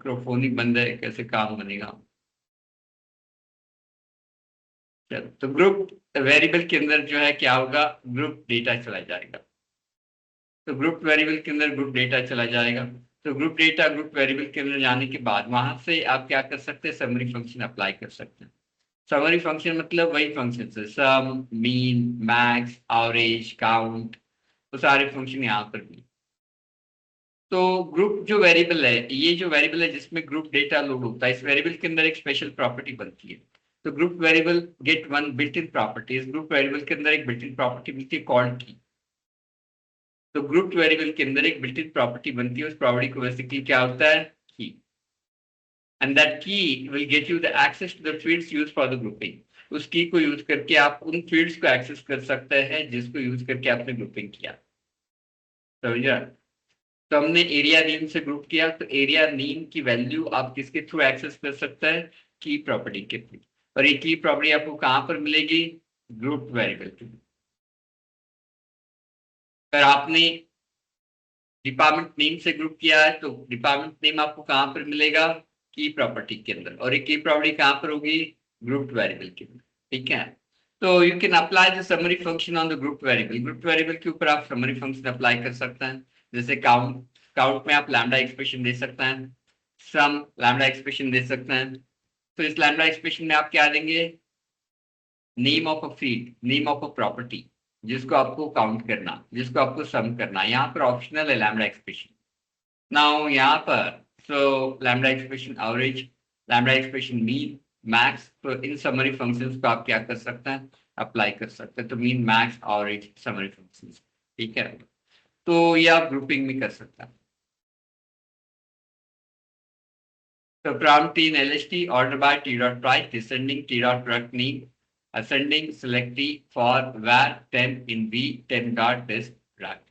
Microphone ही बंद है, कैसे काम बनेगा? चलो, तो ग्रुप वेरिएबल के अंदर जो है क्या होगा, ग्रुप डेटा चला जाएगा। तो ग्रुप वेरिएबल के अंदर ग्रुप डेटा चला जाएगा। तो ग्रुप डेटा ग्रुप वेरिएबल के अंदर जाने के बाद वहां से आप क्या कर सकते हैं, समरी फंक्शन अप्लाई कर सकते हैं। समरी फंक्शन मतलब वही फंक्शन है, सम, मीन, मैक्स, एवरेज, काउंट, वो सारे फंक्शन यहाँ पर भी। तो ग्रुप जो वेरिएबल है, ये जो वेरिएबल है जिसमें ग्रुप डेटा लोड होता है, इस वेरिएबल के अंदर एक स्पेशल प्रॉपर्टी बनती है। तो group variable get one built in property, इस ग्रुप वेरिएबल के अंदर एक बिल्ट इन प्रॉपर्टी मिलती है कॉल्ड की। तो ग्रुप वेरिएबल के अंदर एक बिल्ट इन प्रॉपर्टी बनती है, उस प्रॉपर्टी को बेसिकली क्या होता है, key. And that key will get you the access to the fields used for the grouping. उस की को यूज करके आप उन फील्ड्स को एक्सेस कर सकते हैं जिसको यूज करके आपने ग्रुपिंग किया। समझा? तो हमने एरिया नेम से ग्रुप किया, तो एरिया नेम की वैल्यू आप किसके थ्रू एक्सेस कर सकते हैं, की प्रॉपर्टी के थ्रू। और ये की प्रॉपर्टी आपको कहां पर मिलेगी, ग्रुप वेरिएबल के थ्रू। अगर आपने डिपार्टमेंट नेम से ग्रुप किया है तो डिपार्टमेंट नेम आपको कहां पर मिलेगा, की प्रॉपर्टी के अंदर। और ये की प्रॉपर्टी कहां पर होगी, ग्रुप वेरिएबल के अंदर। ठीक है? तो you can apply the summary function on the group variable. Group variable के ऊपर आप समरी फंक्शन अप्लाई कर सकते हैं। जैसे काउंट, काउंट में आप लैम्डा एक्सप्रेशन दे सकते हैं, सम लैम्डा एक्सप्रेशन दे सकते हैं। तो इस लैम्डा एक्सप्रेशन में आप क्या देंगे, name of a field, name of a property जिसको आपको काउंट करना, जिसको आपको सम करना। यहाँ पर ऑप्शनल है लैम्डा एक्सप्रेशन। नाउ यहाँ पर सो lambda expression average, lambda expression mean, max, तो इन समरी फंक्शंस को आप क्या कर सकते हैं, अप्लाई कर सकते हैं। तो mean, max, average, summary functions. ठीक है? तो ये आप ग्रुपिंग में कर सकते हैं। तो prompt in LST order by T dot price, descending T dot product name, ascending select T for var temp in V temp dot this rack।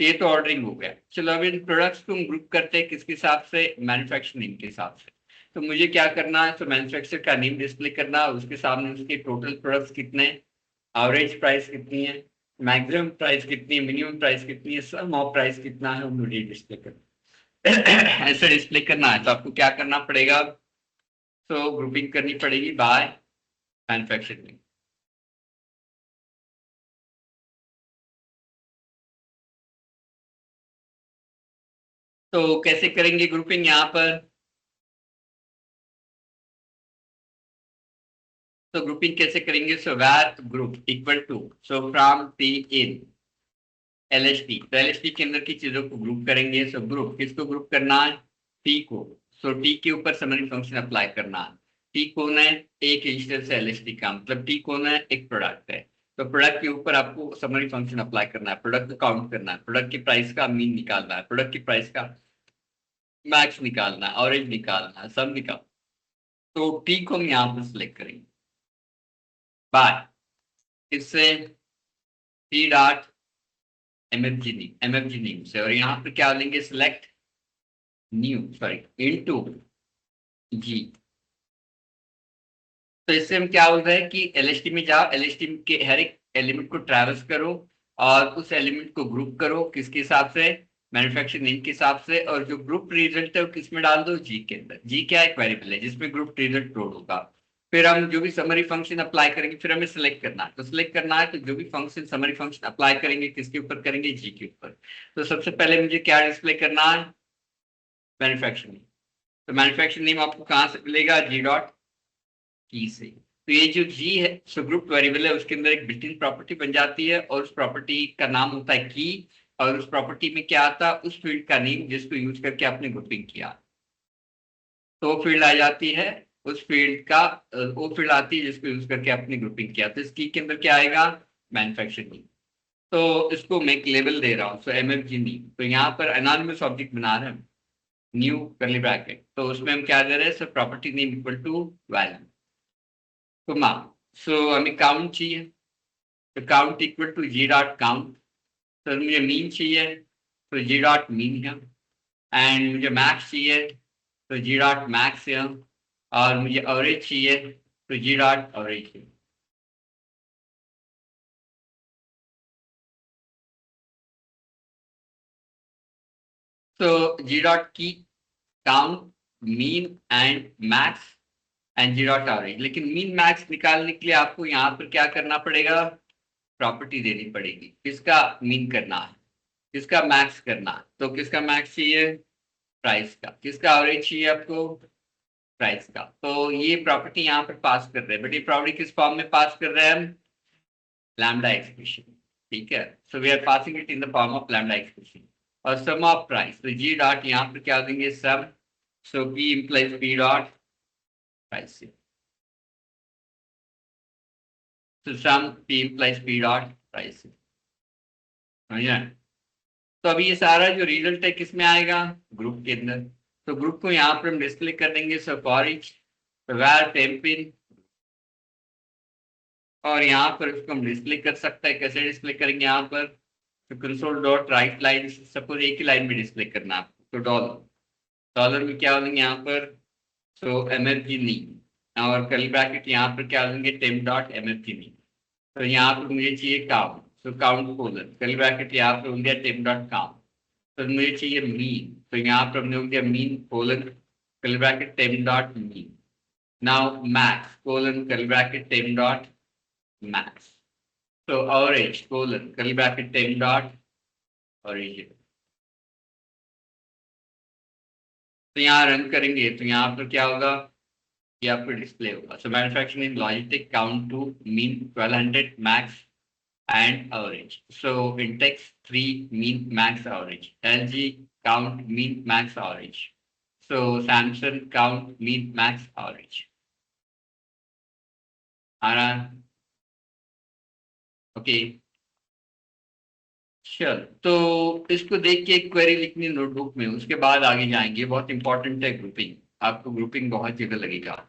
ये तो ऑर्डरिंग हो गया। चलो अब इन प्रोडक्ट्स को हम ग्रुप करते हैं किसके हिसाब से, मैन्युफैक्चर नेम के हिसाब से। तो मुझे क्या करना है, तो मैन्युफैक्चर का नेम डिस्प्ले करना, उसके सामने उसके टोटल प्रोडक्ट्स कितने, एवरेज प्राइस कितनी है, मैक्सिमम प्राइस कितनी है, मिनिमम प्राइस कितनी है, सम ऑफ प्राइस कितना है, वो मुझे डिस्प्ले करना। ऐसे डिस्प्ले करना है तो आपको क्या करना पड़ेगा, तो ग्रुपिंग करनी पड़ेगी बाय मैन्युफैक्चरिंग। तो कैसे करेंगे ग्रुपिंग यहाँ पर, तो ग्रुपिंग कैसे करेंगे, so var group equal to, so from T in LST, तो एलएसटी के अंदर की चीजों को ग्रुप करेंगे। सो ग्रुप किसको ग्रुप करना है, टी को। सो टी के ऊपर समरी फंक्शन अप्लाई करना है। टी कौन है, एक इंस्टेंस है एलएसटी का, मतलब टी कौन है, एक प्रोडक्ट है। तो प्रोडक्ट के ऊपर आपको समरी फंक्शन अप्लाई करना है, प्रोडक्ट को काउंट करना है, प्रोडक्ट की प्राइस का मीन निकालना है, प्रोडक्ट की प्राइस का मैक्स निकालना है, ऑरेंज निकालना है, सब निकाल। तो टी को हम यहाँ पर सिलेक्ट करेंगे बाय, इससे टी डॉट एमएफजी नेम से, और यहाँ पर क्या लेंगे, सिलेक्ट न्यू, सॉरी इनटू जी। तो इससे हम क्या बोल रहे हैं कि एलएसटी में जाओ, एलएसटी के हर एक एलिमेंट को ट्रैवर्स करो और उस एलिमेंट को ग्रुप करो किसके हिसाब से, मैन्युफैक्चर नेम के हिसाब से। और जो ग्रुप रिजल्ट है वो किसमें डाल दो, जी के अंदर। जी क्या एक वेरिएबल है जिसमें ग्रुप रिजल्ट लोड होगा। फिर हम जो भी समरी फंक्शन अप्लाई करेंगे, फिर हमें सिलेक्ट करना है, तो सिलेक्ट करना है तो जो भी फंक्शन समरी फंक्शन अप्लाई करेंगे किसके ऊपर करेंगे, जी के ऊपर। तो सबसे पहले मुझे क्या डिस्प्ले करना है, मैन्युफैक्चर नेम। तो मैन्युफैक्चर नेम आपको कहाँ से मिलेगा, जी डॉट की से। तो ये जो जी है सो ग्रुप वेरिएबल है, उसके अंदर एक बिल्ट इन प्रॉपर्टी बन जाती है और उस प्रॉपर्टी का नाम होता है की। और उस प्रॉपर्टी में क्या आता है, उस फील्ड का नेम जिसको यूज करके आपने ग्रुपिंग किया। तो फील्ड आ जाती है उस फील्ड का, वो फील्ड आती है जिसको यूज करके आपने ग्रुपिंग किया। तो इस की के अंदर क्या आएगा, मैन्युफैक्चरिंग। तो इसको मैं एक लेबल दे रहा हूँ, सो एमएफजी नेम। तो यहाँ पर एनोनिमस ऑब्जेक्ट बना रहे हैं, न्यू करली ब्रैकेट, तो उसमें हम क्या दे रहे हैं, so property name equal to value, comma. So हमें काउंट चाहिए, तो count equal to ji dot count. तो मुझे मीन चाहिए तो जी डॉट मीन है। एंड मुझे मैक्स चाहिए तो जी डॉट मैक्स है। और मुझे एवरेज चाहिए तो जी डॉट एवरेज है। So G dot key count mean and max and G dot average. लेकिन मीन मैक्स निकालने के लिए आपको यहाँ पर क्या करना पड़ेगा, प्रॉपर्टी देनी पड़ेगी। किसका मीन करना है, किसका मैक्स करना है, तो किसका मैक्स चाहिए, प्राइस का। किसका एवरेज चाहिए आपको, प्राइस का। तो ये प्रॉपर्टी यहाँ पर पास कर रहे हैं, बट ये प्रॉपर्टी किस फॉर्म में पास कर रहे हैं हम, लैम्डा एक्सप्रेशन। ठीक है, so we are passing it in the form of lambda expression. और सम ऑफ प्राइस, तो जी डॉट यहाँ पर क्या देंगे, sum. So p implies p dot price. तो sum p implies p dot price. तो अभी ये सारा जो रिजल्ट है किस में आएगा, ग्रुप के अंदर। तो ग्रुप को यहाँ पर हम डिस्प्ले कर देंगे, सो फॉर ईच वेयर टेम्पिन, और यहाँ पर उसको हम डिस्प्ले कर सकते हैं। कैसे डिस्प्ले करेंगे, यहाँ पर तो console dot right line, suppose एक ही लाइन में डिस्प्ले करना आपको, तो डॉलर, डॉलर में क्या होंगे यहाँ पर, सो एम एफ जी नी, और कर्ली ब्रैकेट यहाँ पर क्या होंगे, टेम डॉट एम एफ जी नी। तो यहाँ पर मुझे चाहिए count, so count colon curly bracket यहाँ पर हो गया टेम डॉट काउंट। तो मुझे चाहिए मीन, तो यहाँ पर हमने हो गया mean colon curly bracket temp dot mean. Now max colon curly bracket temp dot max. तो average colon curly bracket temp dot origin। तो यहाँ रन करेंगे तो यहाँ पर क्या होगा, ये आपको डिस्प्ले होगा। So manufacturing logistic count to mean 1200 max and average. So Intex 3 mean max average. LG count mean max average. So Samsung count mean max average. Aran. Okay. चल, तो इसको देख के एक क्वेरी लिखनी नोटबुक में, उसके बाद आगे जाएंगे। बहुत इंपॉर्टेंट है ग्रुपिंग, आपको ग्रुपिंग बहुत जगह लगेगा।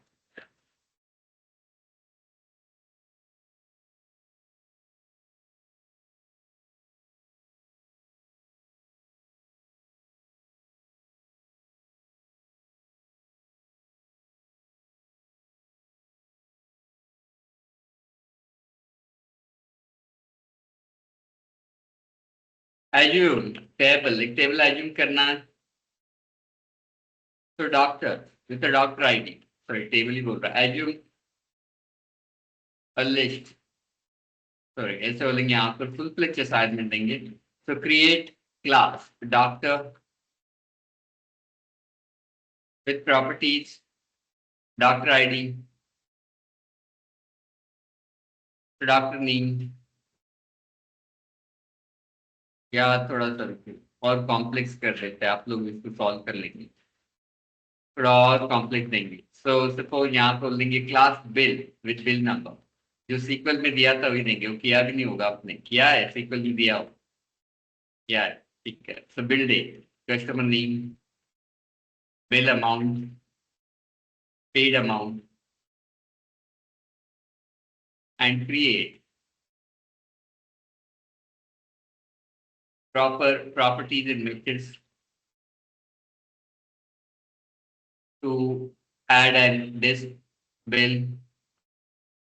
एज्यूम टेबल, एक टेबल एज्यूम करना है। तो doctor with doctor ID, sorry table ही बोल रहा है, एज्यूम अ लिस्ट, सॉरी ऐसे बोलेंगे यहाँ पर, फुल फ्लेज असाइनमेंट देंगे। तो create class doctor with properties doctor id, doctor name, या थोड़ा सा रुकिए और कॉम्प्लेक्स कर देते हैं, आप लोग इसको सॉल्व कर लेंगे। थोड़ा और कॉम्प्लेक्स देंगे। सो सपोज यहाँ पर बोलेंगे class bill with bill number, जो सीक्वल में दिया था वही देंगे। वो किया भी नहीं होगा, आपने किया है, सीक्वल में दिया हो, किया है, ठीक है। So bill date, customer name, bill amount, paid amount, and create proper properties and methods to add and this bill,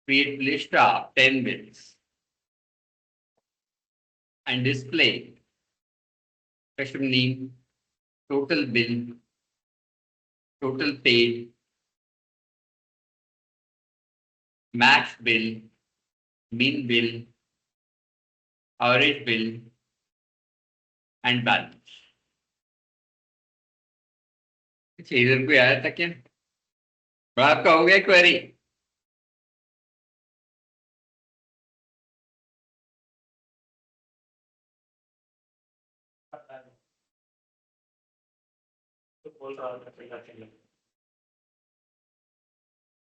create list of 10 bills and display customer name, total bill, total paid, max bill, mean bill, average bill and balance। अच्छा, इधर कोई आया था क्या, आपका हो गया query?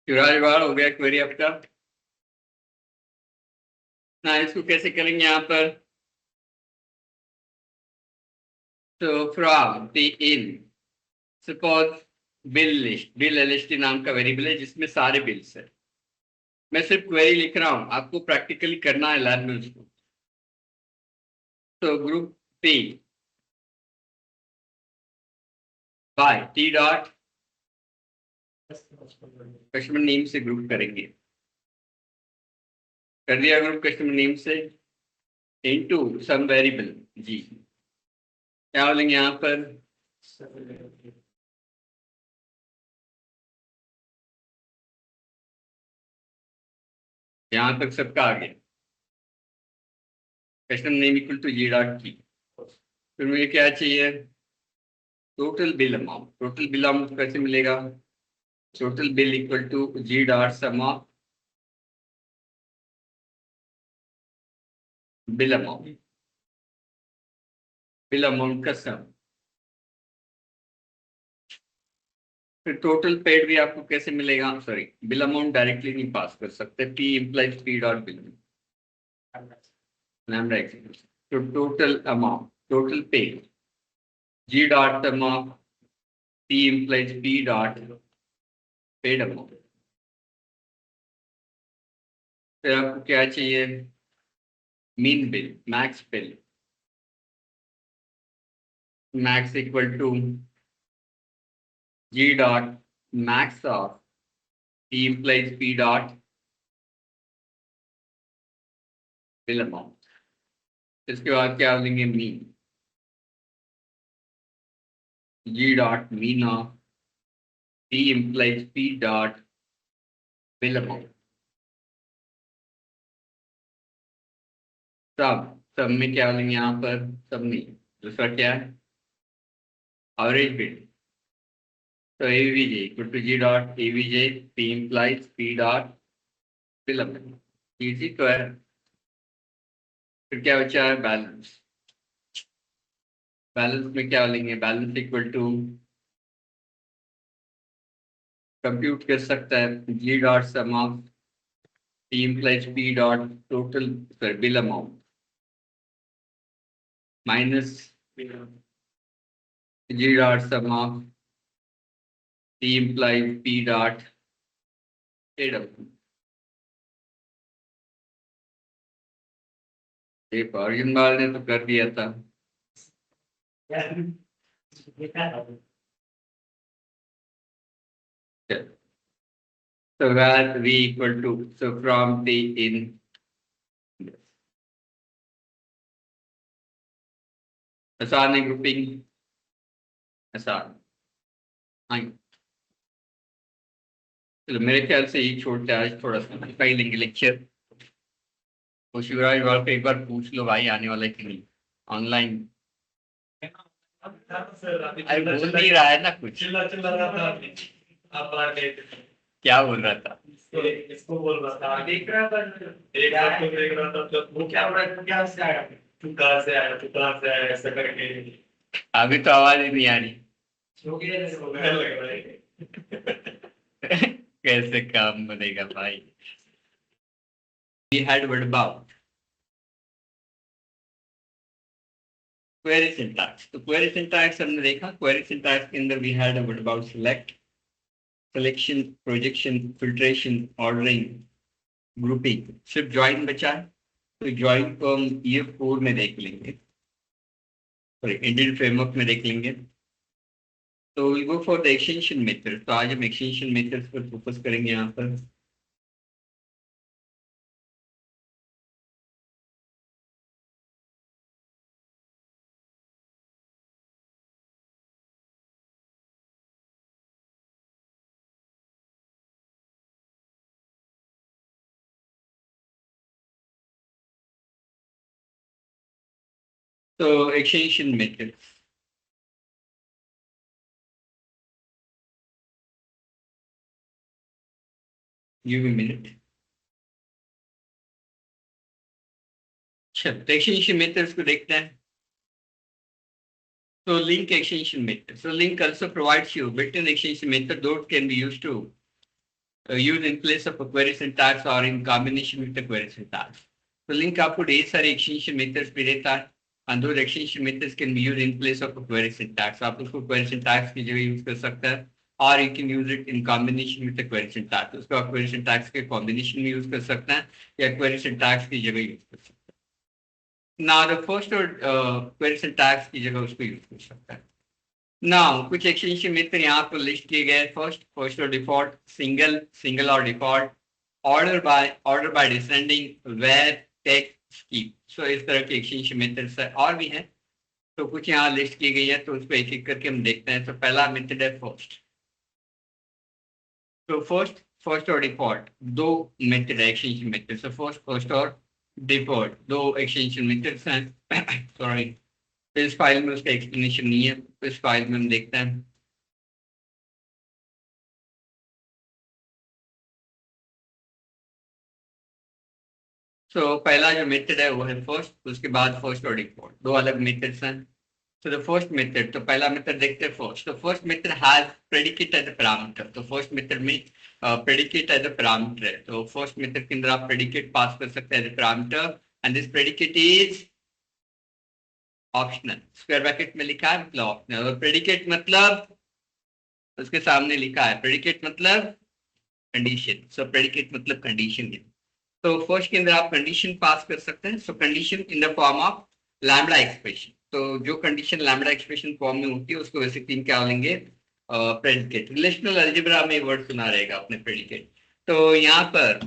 Shivraj बार हो गया क्वेरी आपका ना? इसको कैसे करेंगे यहाँ पर, तो from the in, suppose bill list, bill list नाम का वेरिएबल है जिसमें सारे बिल्स है। मैं सिर्फ क्वेरी लिख रहा हूं, आपको प्रैक्टिकली करना है लैब में उसको। तो group P by T dot customer name से ग्रुप करेंगे। कर दिया ग्रुप कस्टमर नेम से, इनटू सम वेरिएबल जी, क्या बोलेंगे यहाँ पर, यहां तक सबका आ गया। Custom name equal to ji dot key. फिर मुझे क्या चाहिए, total bill amount. Total bill amount कैसे मिलेगा, total bill equal to ji dot sum of bill amount, bill amount का सम। फिर टोटल पेड भी आपको कैसे मिलेगा, सॉरी बिल अमाउंट डायरेक्टली नहीं पास कर सकते, p implies P dot bill lambda x. तो total amount, total paid, g dot sum of p implies P dot paid amount. फिर आपको क्या चाहिए, mean bill, max bill, max equal to ji dot max of p implies P dot bill amount. इसके बाद क्या लेंगे, mean, g dot mean of p implies P dot bill amount. सब में क्या लेंगे यहाँ पर, सब नहीं, दूसरा क्या है, एवरेज बिल। तो AVG equal to ji dot AVG P implies P dot bill amount. Easy तो है। फिर क्या बचा है, बैलेंस। बैलेंस में क्या लेंगे, बैलेंस इक्वल टू, कंप्यूट कर सकता है g dot sum of p implies P dot total bill amount minus g dot sum of p implies P dot paid amount. एक अर्जुन बाल ने तो कर दिया था। So that v equal to, so from the in आसान है ग्रुपिंग, आसान। हाँ, चलो मेरे ख्याल से ये छोड़ते हैं आज, थोड़ा सा ही लेंगे लेक्चर। तो शिवराज वाल पे एक बार पूछ लो भाई आने वाला है कि नहीं ऑनलाइन। अरे बोल नहीं रहा है ना कुछ, चिल्ला रहा था आप क्या बोल रहा था, इसको बोल रहा था, देख रहा था, देख रहा था तो वो क्या बोल रहा था, क्या से आया, तू कहाँ से आया, तू कहाँ से आया, ऐसा करके। अभी तो आवाज ही नहीं आ रही। हो गया लग रहा है। कैसे काम बनेगा भाई। We had word about query syntax। तो query syntax हमने देखा, query syntax के अंदर we had a word about select, selection, projection, filtration, ordering, grouping। सिर्फ join बचा है, तो join को हम EF4 में देख लेंगे, सॉरी इंडियन फ्रेमवर्क में देख लेंगे। तो we'll go for the extension method। तो आज हम extension methods पर फोकस करेंगे यहाँ पर। तो extension methods, give me a minute। अच्छा, तो extension methods को देखते हैं। So link extension method. So link also provides you built-in extension method that can be used to use in place of a query syntax or in combination with the query syntax. So link आपको ढेर सारे extension methods भी देता है, and those extension methods can be used in place of a query syntax। आप उसको query syntax की जगह use कर सकते हैं, और you can use it in combination with the query syntax। उसको आप query syntax के combination में use कर सकते हैं या query syntax की जगह use कर सकते हैं। Now the first query syntax की जगह उसको use कर सकता है। Now कुछ एक्सटेंशन मेथड यहाँ पर लिस्ट किए गए। First or default, single or default, order by descending, where, take, skip. So इस तरह के एक्सटेंशन मेथड्स और भी हैं। तो कुछ यहाँ लिस्ट की गई है, तो उसको एक एक करके हम देखते हैं। तो पहला मेथड है फर्स्ट। तो फर्स्ट और डिफॉल्ट दो मेथड है एक्सटेंशन मेथड। तो फर्स्ट और डिफॉल्ट दो एक्सटेंशन मेथड्स हैं। सॉरी, इस फाइल में उसका एक्सप्लेनेशन नहीं है, इस फाइल में हम देखते हैं। पहला जो मेथड है वो है फर्स्ट, उसके बाद फर्स्ट और डिफॉल्ट, दो अलग मेथड्स हैं। So the first method, तो पहला मेथड देखते हैं फर्स्ट। तो first method has predicate as a parameter. तो फर्स्ट मेथड में प्रेडिकेट एज अ पैरामीटर है। तो फर्स्ट मेथड के अंदर आप प्रेडिकेट पास कर सकते हैं as a parameter, and this predicate is optional. Square bracket में लिखा है मतलब ऑप्शनल, और प्रेडिकेट मतलब उसके सामने लिखा है प्रेडिकेट मतलब कंडीशन। सो प्रेडिकेट मतलब कंडीशन है। तो फर्स्ट के अंदर आप कंडीशन पास कर सकते हैं। सो condition in the form of lambda expression. तो जो कंडीशन लैम्बडा एक्सप्रेशन फॉर्म में होती है उसको बेसिकली क्या बोलेंगे, प्रेडिकेट। रिलेशनल अलजेब्रा में वर्ड सुना रहेगा अपने प्रेडिकेट। तो यहाँ पर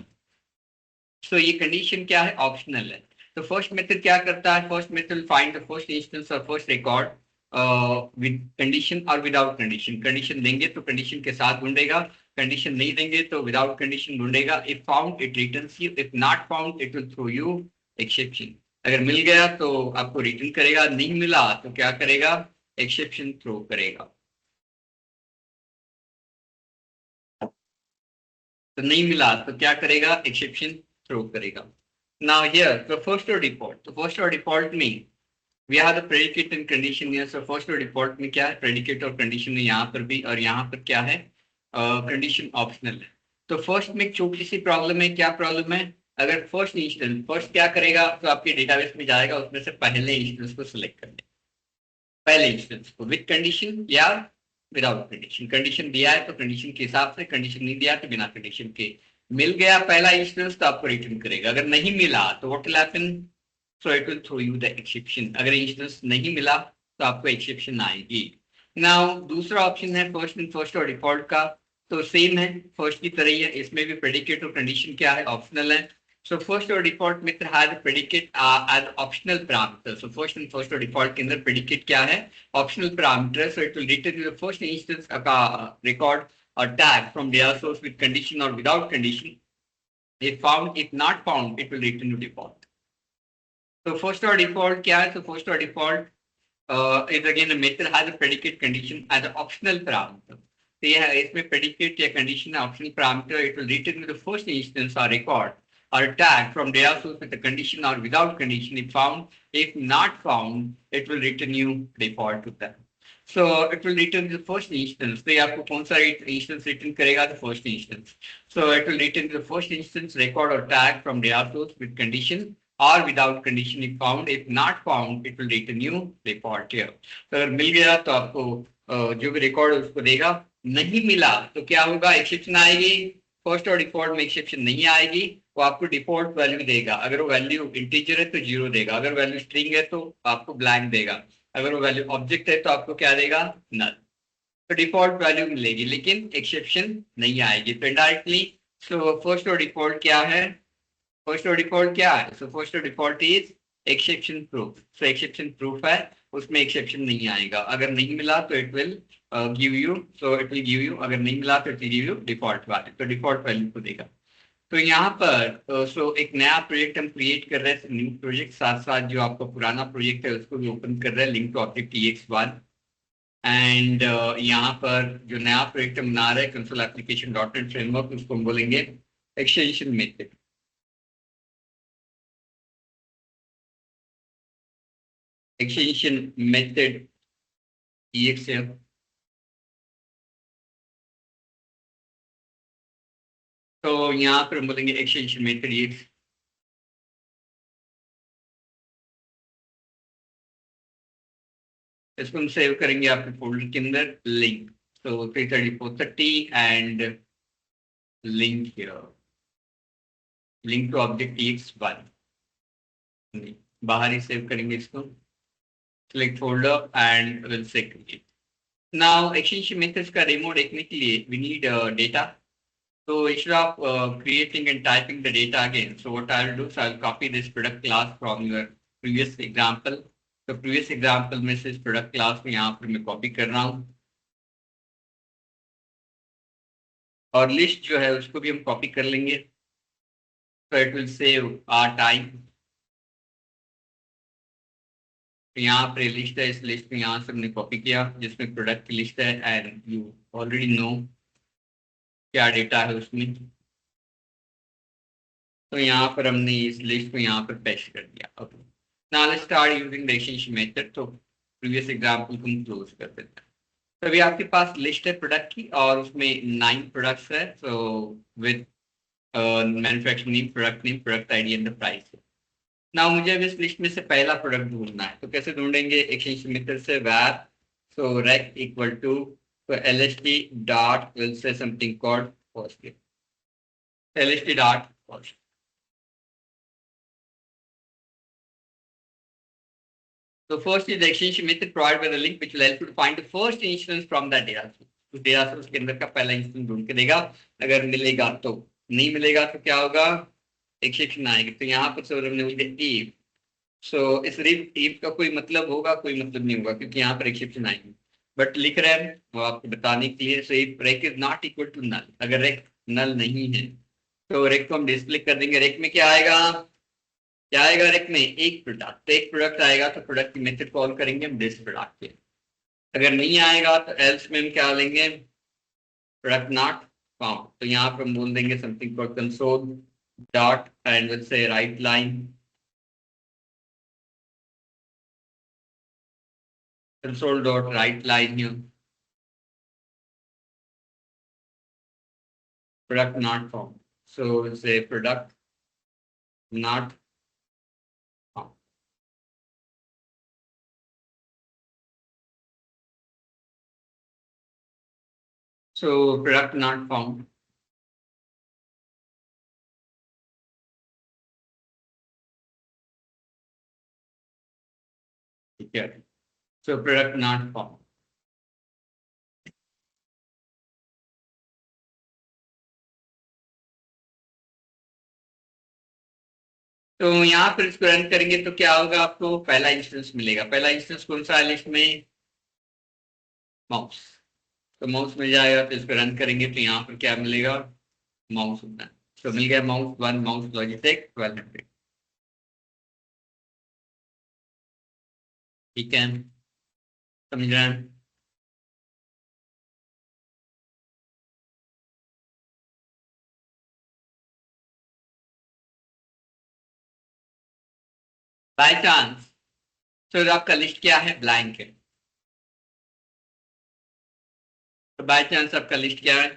ये कंडीशन क्या है, ऑप्शनल है। तो फर्स्ट मेथड क्या करता है, first method find the first instance और फर्स्ट रिकॉर्ड विद कंडीशन और विदाउट कंडीशन। कंडीशन देंगे तो कंडीशन के साथ ढूंढेगा, कंडीशन नहीं देंगे तो विदाउट कंडीशन ढूंढेगा। If found it returns you, if not found it will throw you exception. अगर मिल गया तो आपको रिटर्न करेगा, नहीं मिला तो क्या करेगा, एक्सेप्शन थ्रो करेगा। तो नहीं मिला तो क्या करेगा, एक्सेप्शन थ्रो करेगा। Now here the first or default. तो फर्स्ट और डिफॉल्ट में we have the predicate and condition here. So first or default में क्या है, प्रेडिकेट और कंडीशन है यहाँ पर भी, और यहाँ पर क्या है, कंडीशन ऑप्शनल है। तो फर्स्ट में एक छोटी सी प्रॉब्लम है। क्या प्रॉब्लम है, अगर फर्स्ट इंस्टेंस, फर्स्ट क्या करेगा, तो आपके डेटाबेस में जाएगा, उसमें से पहले इंस्टेंस को सिलेक्ट कर ले, पहले इंस्टेंस को विद कंडीशन या विदाउट कंडीशन। कंडीशन दिया है तो कंडीशन के हिसाब से, कंडीशन नहीं दिया तो बिना कंडीशन के। मिल गया पहला इंस्टेंस तो आपको रिटर्न करेगा, अगर नहीं मिला तो what will happen, so it will throw you the exception. अगर इंस्टेंस नहीं मिला तो आपको एक्सेप्शन आएगी। नाउ दूसरा ऑप्शन है first in first or default का। तो सेम है, फर्स्ट की तरह ही है, इसमें भी प्रेडिकेट और कंडीशन क्या है, ऑप्शनल है। So first और default में has predicate as optional parameter. So first और default के अंदर predicate क्या है, optional parameter. So it will return the first instance record or tag from data source with condition or without condition. If found, if not found, it will return to default. So first or default क्या है, so first or default is again a method has a predicate condition as an optional parameter. तो यह इसमें predicate या condition optional parameter, it will return the first instance or record or tag from data source with a condition or without condition if found. If not found, it will return you default to that. So it will return the first instance. तो ये आपको कौन सा instance return करेगा, the first instance. So it will return the first instance record or tag from data source with condition or without condition if found. If not found, it will return you default here. तो अगर मिल गया तो आपको जो भी record है उसको देगा, नहीं मिला तो क्या होगा, एक्सेप्शन आएगी। फर्स्ट और डिफॉल्ट में एक्सेप्शन नहीं आएगी, वो आपको डिफॉल्ट वैल्यू देगा। अगर वो वैल्यू इंटीजर है तो 0 देगा, अगर वैल्यू स्ट्रिंग है तो आपको ब्लैंक देगा, अगर वो वैल्यू ऑब्जेक्ट है तो आपको क्या देगा, नल। तो डिफॉल्ट वैल्यू मिलेगी लेकिन एक्सेप्शन नहीं आएगी। तो इनडायरेक्टली फर्स्ट और डिफॉल्ट क्या है, फर्स्ट और डिफॉल्ट क्या है, सो first or default is exception proof. So exception proof है, उसमें एक्सेप्शन नहीं आएगा। अगर नहीं मिला तो it will give you, so it will give you, अगर नहीं मिला तो it will give you default value, तो डिफॉल्ट वैल्यू को देगा। तो यहाँ पर एक नया प्रोजेक्ट हम क्रिएट कर रहे हैं, न्यू प्रोजेक्ट, साथ साथ जो आपका पुराना प्रोजेक्ट है उसको भी ओपन कर रहे हैं, link to object EX1। And यहाँ पर जो नया प्रोजेक्ट हम बना रहे हैं कंसोल एप्लीकेशन .NET फ्रेमवर्क, उसको हम बोलेंगे extension method. Extension method EXL। तो यहाँ पर हम बोलेंगे एक्सटेंशन मेथड EX। इसको हम सेव करेंगे आपके फोल्डर के अंदर, लिंक तो 33430 and link here, link to object EX1। बाहर ही सेव करेंगे इसको, select folder and we'll say create. Now extension methods का डेमो देखने के लिए we need data. So instead of creating and typing the data again, so what I'll do, so I'll copy this product class from your previous example तो previous example में से इस product class में यहाँ पर मैं कॉपी कर रहा हूँ और लिस्ट जो है उसको भी हम कॉपी कर लेंगे, तो it will save our time. तो यहाँ पर लिस्ट है, इस लिस्ट में यहाँ से हमने कॉपी किया जिसमें प्रोडक्ट की लिस्ट है एंड यू ऑलरेडी नो क्या डेटा है उसमें। तो यहाँ पर हमने इस लिस्ट को यहाँ पर पेस्ट कर दिया। Okay, now let's start using relationship method. तो प्रीवियस एग्जांपल को हम क्लोज कर देते हैं। तो अभी आपके पास लिस्ट है प्रोडक्ट की और उसमें 9 प्रोडक्ट्स है, so with manufacturing name, product name, product ID and the price. Now मुझे अब इस लिस्ट में से पहला प्रोडक्ट ढूंढना है, तो कैसे ढूंढेंगे? एक्सटेंशन मेथड से var so rec equal to lst dot will say something called cost, lst dot cost. So first is the exchange method provided by the link which will help you to find the first instance from that data source. उस data source के अंदर का पहला instance ढूंढ के देगा, अगर मिलेगा तो, नहीं मिलेगा तो क्या होगा? एक्सेप्शन आएगी। तो यहाँ पर सर हमने बोल दिया इफ, सो इस इफ का कोई मतलब होगा? कोई मतलब नहीं होगा क्योंकि यहाँ पर एक्सेप्शन आएगी, बट लिख रहे हैं वो आपको बताने के लिए। So if rec is not equal to null, अगर रेक नल नहीं है तो रेक को हम डिस्प्ले कर देंगे। रेक में क्या आएगा? क्या आएगा रेक में? एक प्रोडक्ट। तो एक प्रोडक्ट आएगा तो प्रोडक्ट की मेथड कॉल करेंगे हम दिस प्रोडक्ट के। अगर नहीं आएगा तो एल्स में हम क्या लेंगे? Product not found. तो यहाँ पर हम बोल देंगे something for console dot and will say right line, console dot right line here, product not found. So will say product not found. So product not found. ठीक है, so product not found. तो यहाँ पर इसको run करेंगे तो क्या होगा? आपको पहला इंस्टेंस मिलेगा। पहला इंस्टेंस कौन सा है लिस्ट में? माउस। तो माउस मिल जाएगा, तो इसको रन करेंगे तो यहाँ पर क्या मिलेगा? माउस होता है। तो मिल गया माउस 1, माउस लॉजिटेक 1200। ठीक है, समझ रहे हैं? बाय चांस तो आपका लिस्ट क्या है? ब्लैंक है। तो बाय चांस आपका लिस्ट क्या है?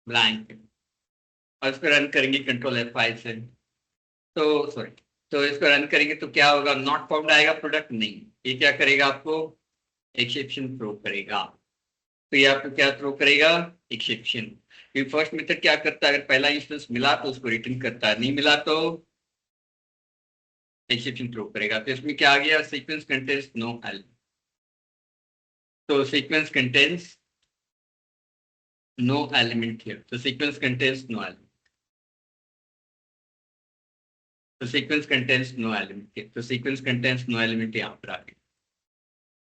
ब्लैंक है। और इसको रन करेंगे कंट्रोल F5 से। तो सॉरी, तो इसको रन करेंगे तो क्या होगा? नॉट फाउंड आएगा, प्रोडक्ट नहीं। ये क्या करेगा? आपको एक्सेप्शन थ्रो करेगा। तो ये आपको क्या थ्रो करेगा? एक्सेप्शन। क्योंकि फर्स्ट मेथड क्या करता है? अगर पहला इंस्टेंस मिला तो उसको रिटर्न करता है, नहीं मिला तो एक्सेप्शन थ्रो करेगा। तो इसमें क्या आ गया? Sequence contains no element. तो sequence contains no element here. तो सीक्वेंस कंटेन्स नो एलिमेंट। तो sequence contains no element here. तो सीक्वेंस कंटेन्स नो एलिमेंट यहाँ पर आ गया।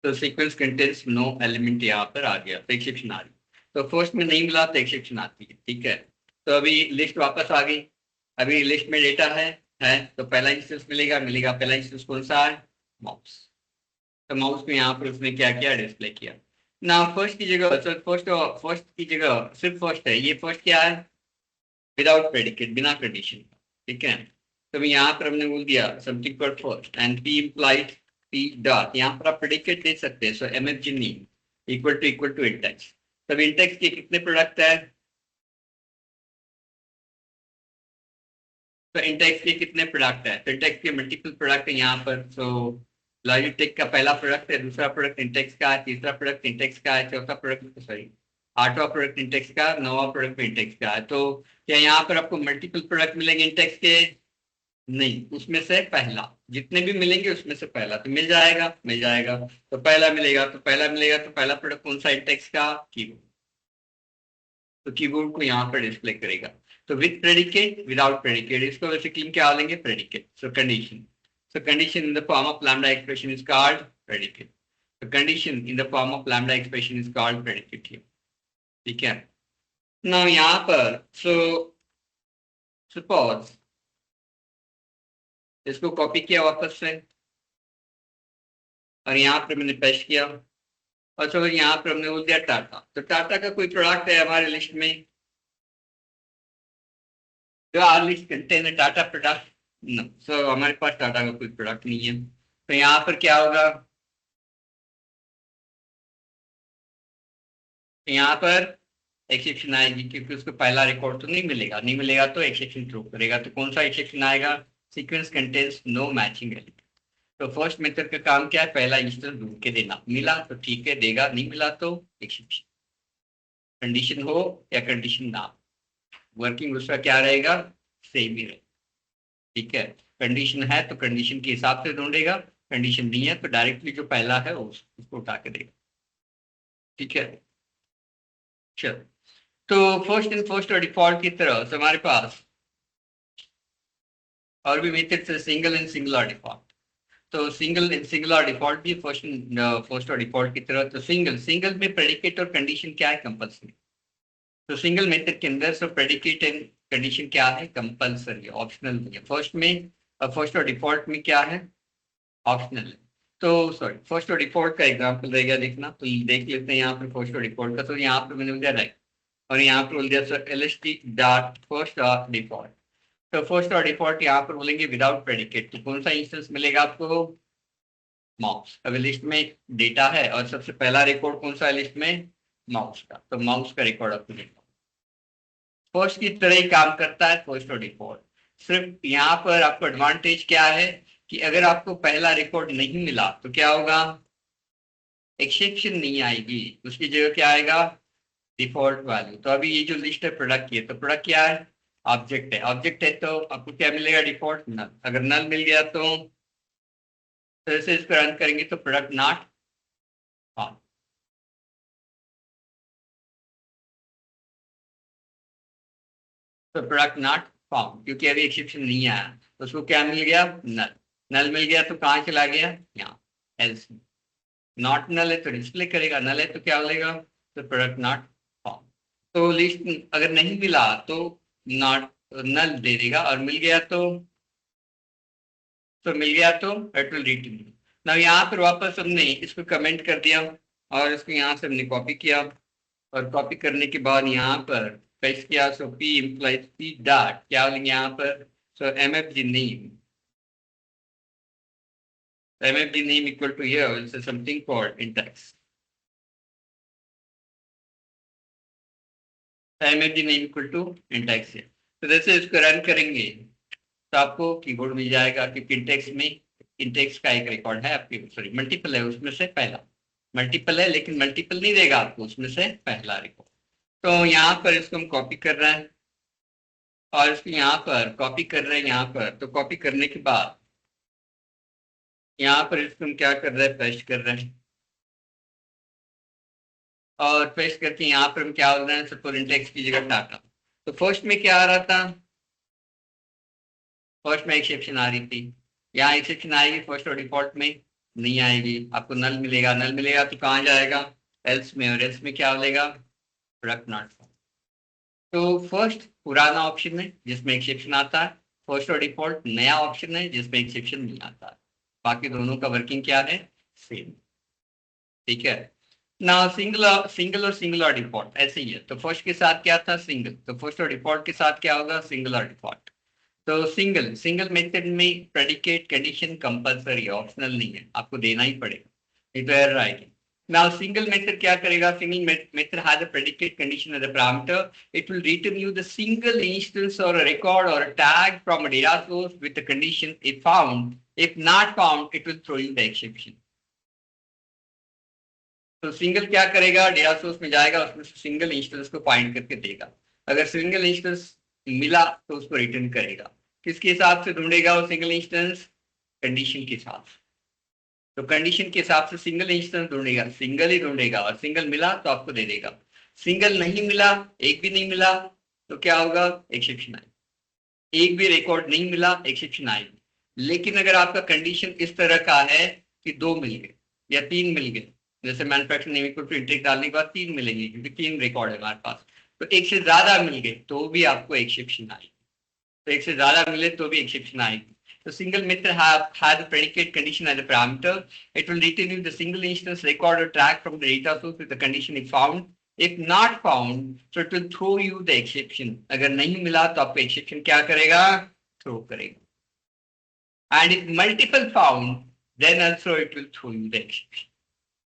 तो सीक्वेंस कंटेन्स नो एलिमेंट यहाँ पर आ गया, तो एक्सेप्शन आ रही। तो फर्स्ट में नहीं मिला तो एक्सेप्शन आती है। ठीक है, तो अभी लिस्ट वापस आ गई। अभी लिस्ट में डेटा है तो पहला इंस्टेंस मिलेगा। पहला इंस्टेंस कौन सा है? माउस। तो माउस में यहाँ पर उसने क्या किया? डिस्प्ले किया ना। फर्स्ट की जगह फर्स्ट की जगह सिर्फ फर्स्ट है। ये फर्स्ट क्या है? विदाउट प्रेडिकेट, बिना कंडीशन। ठीक है, तो यहाँ पर हमने बोल दिया something for first and p implied p dot. यहाँ पर आप प्रेडिकेट दे सकते हैं। So MFG name equal to index. तब इंडेक्स के कितने प्रोडक्ट है? तो इंडेक्स के कितने प्रोडक्ट है? तो इंडेक्स के मल्टीपल प्रोडक्ट है यहाँ पर। सो लॉजिटेक का पहला प्रोडक्ट है, दूसरा प्रोडक्ट इंडेक्स का है, तीसरा प्रोडक्ट इंडेक्स का है, चौथा प्रोडक्ट सॉरी आठवां प्रोडक्ट इंडेक्स का, नौवां प्रोडक्ट इंडेक्स का है। तो क्या यहाँ पर आपको मल्टीपल प्रोडक्ट मिलेंगे इंडेक्स के? नहीं, उसमें से पहला। जितने भी मिलेंगे उसमें से पहला तो मिल जाएगा। तो पहला मिलेगा तो पहला प्रोडक्ट कौन सा? इंडेक्स का कीबोर्ड। तो कीबोर्ड को यहाँ पर डिस्प्ले करेगा। तो विद प्रेडिकेट, विदाउट प्रेडिकेट, इसको बेसिकली क्या लेंगे? Predicate. So condition So condition in the form of lambda expression is called predicate. The condition in the form of lambda expression is called predicate here. ठीक है. Now यहाँ पर so suppose इसको copy किया वापस से और यहाँ पर मैंने पेस्ट किया और चलो यहाँ पर हमने बोल दिया टाटा. तो टाटा का कोई प्रोडक्ट है हमारे लिस्ट में? जो are list contain Tata product? No. So हमारे पास टाटा का कोई प्रोडक्ट नहीं है. तो यहाँ पर क्या होगा? यहाँ पर एक्सेप्शन आएगी क्योंकि उसको पहला रिकॉर्ड तो नहीं मिलेगा. नहीं मिलेगा तो एक्सेप्शन थ्रो करेगा. तो कौन सा एक्सेप्शन आएगा? Sequence contains no matching element. तो फर्स्ट मेथड का काम क्या है? पहला इंस्टेंस ढूंढ के देना. मिला तो ठीक है देगा, नहीं मिला तो एक्सेप्शन. कंडीशन हो या कंडीशन ना, वर्किंग उसका क्या रहेगा? सेम ही रहेगा. ठीक है. कंडीशन है तो कंडीशन के हिसाब से ढूंढेगा, कंडीशन नहीं है तो डायरेक्टली जो पहला है उसको उठा के देगा. ठीक है. चलो तो first in first or default की तरह से हमारे पास और भी मेथड्स है, single and single or default. तो single and single or default भी फर्स्ट और डिफॉल्ट की तरह. तो सिंगल में प्रेडिकेट और कंडीशन क्या है? कंपल्सरी. तो सिंगल मेथड के अंदर सब प्रेडिकेट एंड कंडीशन क्या है? कंपल्सरी, ऑप्शनल नहीं है. फर्स्ट और डिफॉल्ट में क्या है? ऑप्शनल है. तो सॉरी फर्स्ट और डिफॉल्ट का एग्जांपल रहेगा देखना. तो देख लेते हैं यहाँ पर फर्स्ट और डिफॉल्ट का. तो यहाँ पर मैंने बोल दिया राइट और यहाँ पर बोल दिया sir LST dot first or default. तो फर्स्ट और डिफॉल्ट यहाँ पर बोलेंगे विदाउट प्रेडिकेट. तो कौन सा इंस्टेंस मिलेगा आपको? माउस. अभी लिस्ट में डेटा है और सबसे पहला रिकॉर्ड कौन सा है लिस्ट में? माउस का. तो माउस का रिकॉर्ड आपको देखना. फर्स्ट की तरह ही काम करता है फर्स्ट और डिफॉल्ट. सिर्फ यहाँ पर आपको एडवांटेज क्या है कि अगर आपको पहला रिकॉर्ड नहीं मिला तो क्या होगा? एक्सेप्शन नहीं आएगी, उसकी जगह क्या आएगा? Default value. तो अभी ये जो लिस्ट है प्रोडक्ट की है, तो प्रोडक्ट क्या है? ऑब्जेक्ट है. ऑब्जेक्ट है तो आपको क्या मिलेगा? डिफॉल्ट नल. अगर नल मिल गया तो ऐसे इसको रन करेंगे तो प्रोडक्ट नॉट फाउंड. तो प्रोडक्ट नॉट फाउंड क्योंकि अभी एक्सेप्शन नहीं आया. तो उसको क्या मिल गया? नल. नल मिल गया तो कहाँ चला गया? यहाँ एल्स. नॉट नल है तो डिस्प्ले करेगा, नल है तो क्या बोलेगा? तो प्रोडक्ट नॉट फाउंड. तो लिस्ट अगर नहीं मिला तो नॉट नल दे देगा और मिल गया तो मिल गया तो इट विल रिटर्न. ना यहाँ पर वापस हमने इसको कमेंट कर दिया और इसको यहाँ से हमने कॉपी किया और कॉपी करने के बाद यहाँ पर पेस्ट किया. सो P implies P डॉट क्या बोलेंगे यहाँ पर? सो MFG name equal to here will say something called index. MFG name equal to index है. तो जैसे इसको रन करेंगे तो आपको कीबोर्ड मिल जाएगा क्योंकि इंडेक्स का एक रिकॉर्ड है आपके, सॉरी मल्टीपल है, उसमें से पहला मल्टीपल है लेकिन मल्टीपल नहीं देगा आपको, उसमें से पहला रिकॉर्ड. तो यहाँ पर इसको हम कॉपी कर रहे हैं और इसको यहाँ पर कॉपी कर रहे हैं यहाँ पर. तो कॉपी करने के बाद यहाँ पर इसको हम क्या कर रहे हैं? पेस्ट कर रहे हैं और पेस्ट करके यहाँ पर हम क्या बोल रहे हैं? सपोज इंडेक्स की जगह टाटा. तो फर्स्ट में क्या आ रहा था? फर्स्ट में एक्सेप्शन आ रही थी. यहाँ एक्सेप्शन आएगी फर्स्ट और डिफॉल्ट में नहीं आएगी. आपको नल मिलेगा. नल मिलेगा तो कहाँ जाएगा? एल्स में. और एल्स में क्या बोलेगा? Product not found. तो फर्स्ट पुराना ऑप्शन है जिसमें एक्सेप्शन आता है. फर्स्ट और डिफॉल्ट नया ऑप्शन है जिसमें एक्सेप्शन नहीं आता है. बाकी दोनों का वर्किंग क्या है? सेम. ठीक है. ना सिंगल और सिंगल और डिफॉल्ट ऐसे ही है. तो फर्स्ट के साथ क्या था? सिंगल. तो फर्स्ट और डिफॉल्ट के साथ क्या होगा? Single or default. तो सिंगल मेथड में प्रेडिकेट कंडीशन कंपल्सरी, ऑप्शनल नहीं है, आपको देना ही पड़ेगा, नहीं तो एरर आएगी. नाउ सिंगल मेथड क्या करेगा? Single method has a predicate condition as a parameter. It will return you the single instance or a record or a tag from a data source with the condition if found. If not found, it will throw you the exception. तो single क्या करेगा? Data source में जाएगा, उसमें single instance को find करके देगा. अगर सिंगल इंस्टेंस मिला तो उसको रिटर्न करेगा. किसके हिसाब से ढूंढेगा वो सिंगल इंस्टेंस? कंडीशन के हिसाब से. तो कंडीशन के हिसाब से सिंगल इंस्टेंस ढूंढेगा, सिंगल ही ढूंढेगा और सिंगल मिला तो आपको दे देगा. सिंगल नहीं मिला, एक भी नहीं मिला तो क्या होगा? एक्सेप्शन आएगी. एक भी रिकॉर्ड नहीं मिला, एक्सेप्शन आएगी. लेकिन अगर आपका कंडीशन इस तरह का है कि 2 मिल गए या 3 मिल गए, जैसे manufacturing name equal to Intec डालने के बाद 3 मिलेंगे क्योंकि 3 रिकॉर्ड है हमारे पास, तो एक से ज्यादा मिल गए तो भी आपको एक्सेप्शन आएगी। तो एक से ज्यादा मिले तो भी एक्सेप्शन आएगी। तो single method has a predicate condition as a parameter. It will return you the single instance record or track from the data source with the condition if found. If not found, so it will throw you the exception. अगर नहीं मिला तो आपको exception क्या करेगा? Throw करेगा. And if multiple found, then also it will throw you the exception.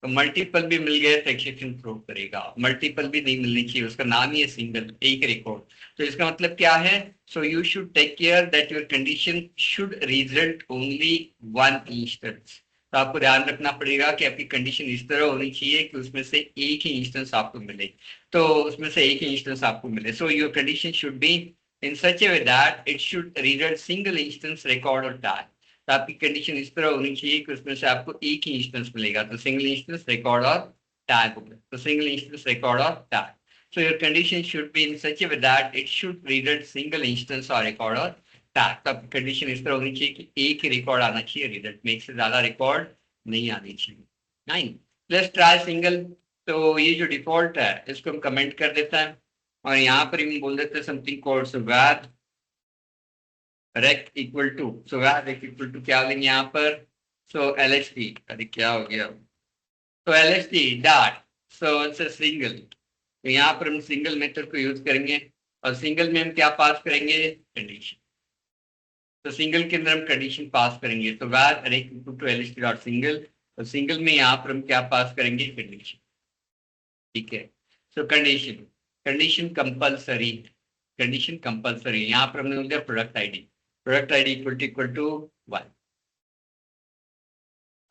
तो multiple भी मिल गए तो एक्सेप्शन थ्रो करेगा, मल्टीपल भी नहीं मिलनी चाहिए, उसका नाम ही है सिंगल, एक रिकॉर्ड। तो इसका मतलब क्या है? So you should take care that your condition should result only one instance. तो आपको ध्यान रखना पड़ेगा कि आपकी कंडीशन इस तरह होनी चाहिए कि उसमें से एक ही इंस्टेंस आपको मिले, तो उसमें से एक ही इंस्टेंस आपको मिले। सो your condition should be in such a way that it should result single instance record और टैग। तो आपकी कंडीशन इस तरह होनी चाहिए कि उसमें से आपको एक ही इंस्टेंस मिलेगा, तो सिंगल इंस्टेंस रिकॉर्ड और टैग होगा, तो सिंगल इंस्टेंस रिकॉर्ड और tag. So your condition should be in such a way that it should result single instance और रिकॉर्ड और टैग। तो आपकी कंडीशन इस तरह होनी चाहिए कि एक ही रिकॉर्ड आना चाहिए रिजल्ट में, एक से ज्यादा रिकॉर्ड नहीं आनी चाहिए। Nine, let's try single. तो ये जो डिफॉल्ट है इसको हम कमेंट कर देते हैं और यहाँ पर हम बोल देते हैं something called so var rect equal to, so rect equal to क्या लेंगे यहाँ पर? सो lst, अरे क्या हो गया? तो lst dot so it's single, तो यहाँ पर हम सिंगल मेथड को यूज करेंगे और सिंगल में हम क्या पास करेंगे? कंडीशन। तो सिंगल के अंदर हम कंडीशन पास करेंगे, तो rect equal to lst dot single, और सिंगल में यहाँ पर हम क्या पास करेंगे? कंडीशन। ठीक है, so condition, condition compulsory, condition compulsory. यहाँ पर हमने बोल दिया product ID, product ID equal to 1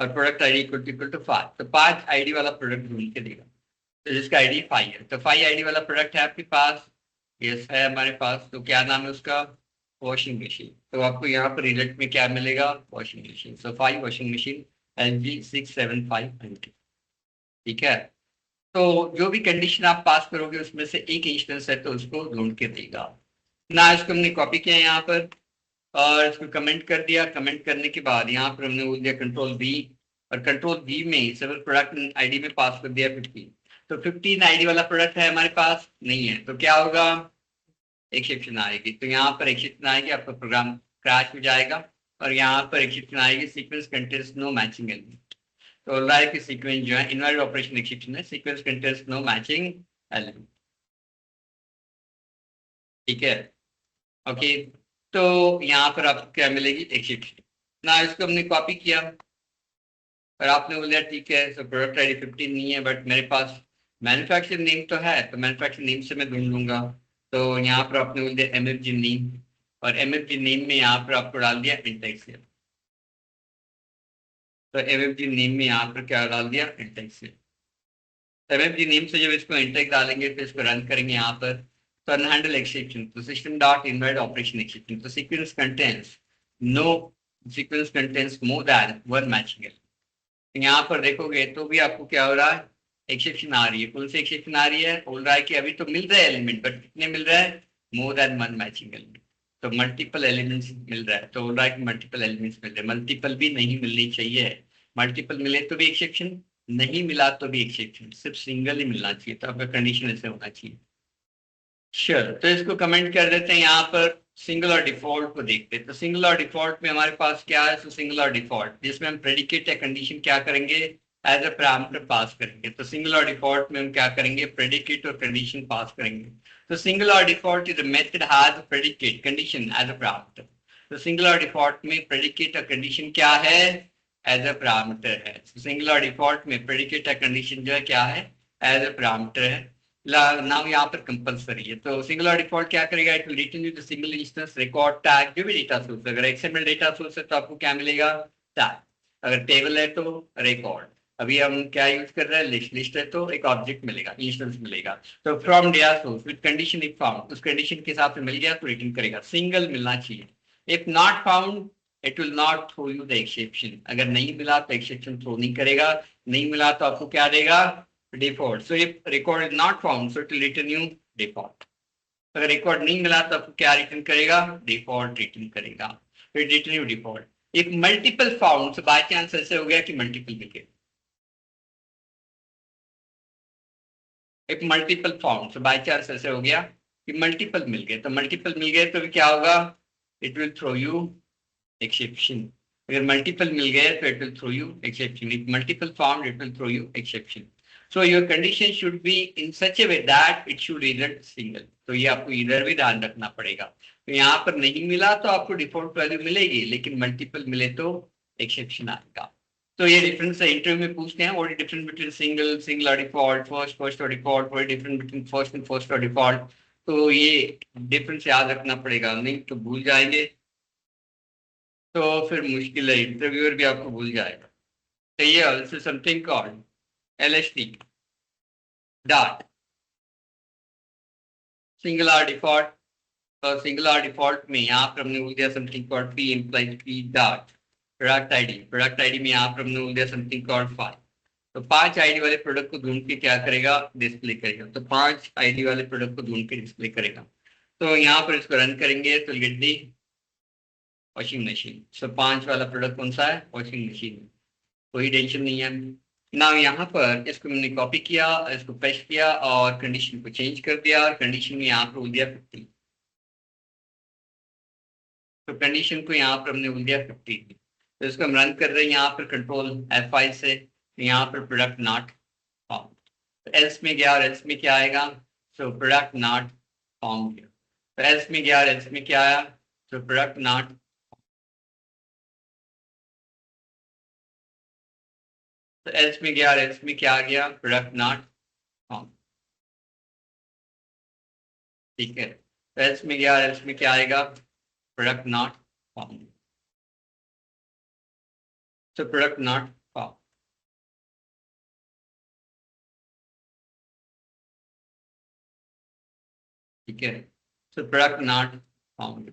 और प्रोडक्ट आईडी इक्वल टू 5। तो 5 आईडी वाला प्रोडक्ट ढूंढ के देगा, तो जिसका आईडी 5 है, तो 5 आईडी वाला प्रोडक्ट है आपके पास, यस है हमारे पास। तो क्या नाम है उसका? Washing machine. तो आपको यहाँ पर रिजल्ट में क्या मिलेगा? Washing machine. So 5 washing machine LG675 ठीक है। तो जो भी कंडीशन आप पास करोगे उसमें से एक इंस्टेंस है तो उसको ढूंढ के देगा ना। इसको हमने कॉपी किया यहाँ पर और इसको कमेंट कर दिया। कमेंट करने के बाद यहाँ पर हमने बोल दिया कंट्रोल बी, और कंट्रोल बी में सेवर प्रोडक्ट आईडी में पास कर दिया 15। तो 15 आईडी वाला प्रोडक्ट है हमारे पास नहीं है, तो क्या होगा? एक्सेप्शन आएगी। तो यहाँ पर एक्सेप्शन आएगी, आपका प्रोग्राम क्रैश हो जाएगा और यहाँ पर एक्सेप्शन आएगी sequence contains no matching element. तो लाइक सीक्वेंस जो है इनवैलिड ऑपरेशन एक्सेप्शन है, sequence contains no matching element. ठीक है, ओके। तो यहाँ पर आपको क्या मिलेगी? एक्सेप्शन ना। इसको हमने कॉपी किया और आपने बोल दिया ठीक है, सो प्रोडक्ट आईडी 15 नहीं है बट मेरे पास मैन्युफैक्चर नेम तो है, तो मैन्युफैक्चर नेम से मैं ढूंढ लूंगा। तो यहाँ पर आपने बोल दिया MFG नेम, और MFG नेम में यहाँ पर आपको डाल दिया इंटेक्स। तो MFG नेम में यहाँ पर क्या डाल दिया? इंटेक्स। MFG नेम से जब इसको इंटेक्स डालेंगे तो इसको रन करेंगे यहाँ पर, तो अनहैंडल एक्सेप्शन, तो system dot invalid operation exception, तो sequence contains no, sequence contains more than 1 matching. यहाँ पर देखोगे तो भी आपको क्या हो रहा है? एक्सेप्शन आ रही है। कौन सी एक्सेप्शन आ रही है? बोल रहा है कि अभी तो मिल रहा है एलिमेंट, बट कितने मिल रहा है? More than 1 matching element. तो मल्टीपल एलिमेंट्स मिल रहा है, तो बोल रहा है कि मल्टीपल एलिमेंट्स मिल रहे हैं। मल्टीपल भी नहीं मिलनी चाहिए, मल्टीपल मिले तो भी एक्सेप्शन, नहीं मिला तो भी एक्सेप्शन, सिर्फ सिंगल ही मिलना चाहिए। तो आपका कंडीशन ऐसे होना चाहिए। चलो, तो इसको कमेंट कर देते हैं। यहाँ पर सिंगल और डिफॉल्ट को देखते हैं। तो सिंगल और डिफॉल्ट में हमारे पास क्या है? तो सिंगल और डिफॉल्ट, जिसमें हम प्रेडिकेट या कंडीशन क्या करेंगे? एज अ पैरामीटर पास करेंगे। तो सिंगल और डिफॉल्ट में हम क्या करेंगे? प्रेडिकेट और कंडीशन पास करेंगे। तो single or default is a method has a predicate condition as a parameter. तो सिंगल और डिफॉल्ट में प्रेडिकेट और कंडीशन क्या है? एज अ पैरामीटर है। सिंगल और डिफॉल्ट में प्रेडिकेट और कंडीशन जो है क्या है? एज अ पैरामीटर है। नाउ यहाँ पर कंपल्सरी है। तो सिंगल और डिफॉल्ट क्या करेगा? It will return you the single instance record tag, जो भी डेटा सोर्स। अगर एक्सएमएल डेटा सोर्स है तो आपको क्या मिलेगा? टैग। अगर टेबल है तो रिकॉर्ड। अभी हम क्या यूज कर रहे हैं? लिस्ट। लिस्ट है तो एक ऑब्जेक्ट मिलेगा, इंस्टेंस मिलेगा। तो from data source with condition if found, उस कंडीशन के हिसाब से मिल गया तो रिटर्न करेगा। सिंगल मिलना चाहिए। If not found it will not throw you the exception. अगर नहीं मिला तो एक्सेप्शन थ्रो नहीं करेगा। नहीं मिला तो आपको क्या देगा? Default. So if record is not found so it will return you default. अगर रिकॉर्ड नहीं मिला तो आपको क्या रिटर्न करेगा? डिफॉल्ट रिटर्न करेगा। फिर रिटर्न यू डिफॉल्ट। एक मल्टीपल फाउंड, तो बाय चांस ऐसे हो गया कि मल्टीपल मिल गए, एक मल्टीपल फाउंड, तो बाय चांस ऐसे हो गया कि मल्टीपल मिल गए, तो मल्टीपल मिल गए तो क्या होगा, it will throw you exception. अगर मल्टीपल मिल गए तो it will throw you exception, if multiple found it will throw you exception. So your condition should be in such a way that it should result single, तो ये आपको इधर भी ध्यान रखना पड़ेगा। तो यहाँ पर नहीं मिला तो आपको डिफॉल्ट वैल्यू मिलेगी, लेकिन मल्टीपल मिले तो एक्सेप्शन आएगा। तो ये डिफरेंस इंटरव्यू में पूछते हैं, what is difference between single, single or default, first, first or default, what is difference between first and first or default. तो ये डिफरेंस याद रखना पड़ेगा, नहीं तो भूल जाएंगे तो फिर मुश्किल है, इंटरव्यूअर भी आपको भूल जाएगा। तो ये also something called LST dart, single or default. और सिंगल और डिफॉल्ट में यहाँ पर हमने बोल दिया something called P implies P dart. Product ID, product ID में यहाँ पर हमने बोल दिया समथिंग कॉल्ड 5। तो 5 आईडी वाले प्रोडक्ट को ढूंढ के क्या करेगा, डिस्प्ले करेगा। तो 5 आईडी वाले प्रोडक्ट को ढूंढ के डिस्प्ले करेगा। तो यहाँ पर इसको रन करेंगे तो get the washing machine. So 5 वाला प्रोडक्ट कौन सा है, वॉशिंग मशीन, कोई टेंशन नहीं है ना। यहाँ पर इसको मैंने कॉपी किया, इसको पेस्ट किया और कंडीशन को चेंज कर दिया, और कंडीशन में यहाँ पर बोल दिया 50। तो कंडीशन को यहाँ पर हमने बोल दिया 50। तो इसको हम रन कर रहे हैं यहाँ पर कंट्रोल F5 से। यहाँ पर प्रोडक्ट नॉट फाउंड, तो एल्स में गया और एल्स में क्या आएगा, सो प्रोडक्ट नॉट फाउंड। तो एल्स में गया और एल्स में क्या आया, सो प्रोडक्ट नॉट। तो एल्स में गया और एल्स में क्या आ गया, प्रोडक्ट नॉट फाउंड। ठीक है, तो एल्स में गया और एल्स में क्या आएगा, प्रोडक्ट नॉट फाउंड। तो प्रोडक्ट नॉट फाउंड। ठीक है, so product not found।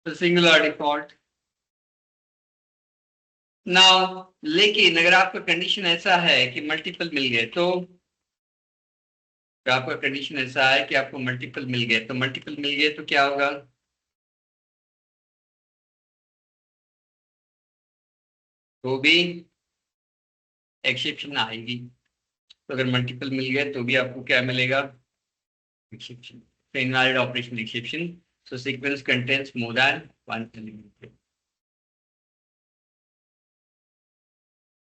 तो सिंगुलर डिफॉल्ट नाउ। लेकिन अगर आपका कंडीशन ऐसा है कि मल्टीपल मिल गए, तो आपका कंडीशन ऐसा है कि आपको मल्टीपल मिल गए, तो मल्टीपल मिल गए तो क्या होगा, तो भी एक्सेप्शन आएगी। तो अगर मल्टीपल मिल गए तो भी आपको क्या मिलेगा, एक्सेप्शन। तो invalid operation exception, so sequence contains more than one element.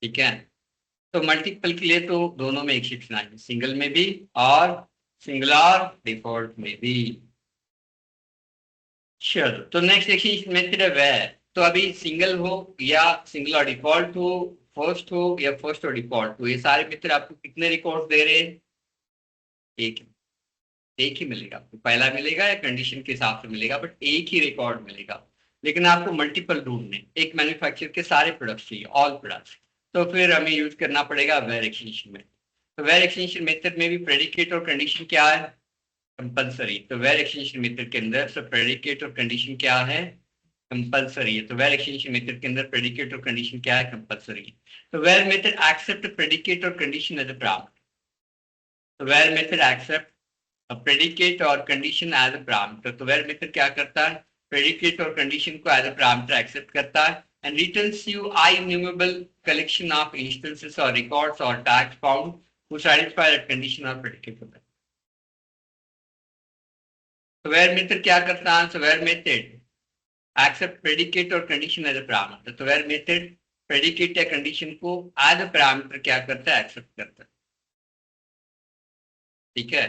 ठीक है, तो मल्टीपल के लिए तो दोनों में एक्सेप्शन आएगी, सिंगल में भी और सिंगुलर डिफॉल्ट में भी। चलो, तो नेक्स्ट एक्सचेंज मेथड है वह, तो अभी सिंगल हो या सिंगल और डिफॉल्ट हो, फर्स्ट हो या फर्स्ट और डिफॉल्ट हो, ये सारे मेथड आपको कितने रिकॉर्ड दे रहे हैं, एक एक ही मिलेगा आपको, पहला मिलेगा या कंडीशन के हिसाब से मिलेगा, बट एक ही रिकॉर्ड मिलेगा। लेकिन आपको मल्टीपल ढूंढने, एक मैन्युफैक्चर के सारे प्रोडक्ट्स चाहिए, ऑल प्रोडक्ट्स, तो फिर हमें यूज करना पड़ेगा वेर एक्सटेंशन में। तो वेर एक्सटेंशन मेथड में भी प्रेडिकेट और कंडीशन क्या है, कंपलसरी। तो वेर एक्सटेंशन मेथड के अंदर सब प्रेडिकेट और कंडीशन क्या है, कंपलसरी है। तो वेर एक्सटेंशन मेथड के अंदर प्रेडिकेट और कंडीशन क्या है, कंपलसरी। तो where method accept predicate or condition as a parameter. तो where method accept predicate or condition as a parameter. तो वेर मेथड क्या करता है, प्रेडिकेट और कंडीशन को एज अ पैरामीटर एक्सेप्ट करता है and returns you I enumerable collection of instances or records or tags found who satisfy that condition or predicate of that। तो where method क्या करता है, so where method accept predicate or condition as a parameter. तो where method predicate या condition को as a parameter क्या करता है, एक्सेप्ट करता है। ठीक है,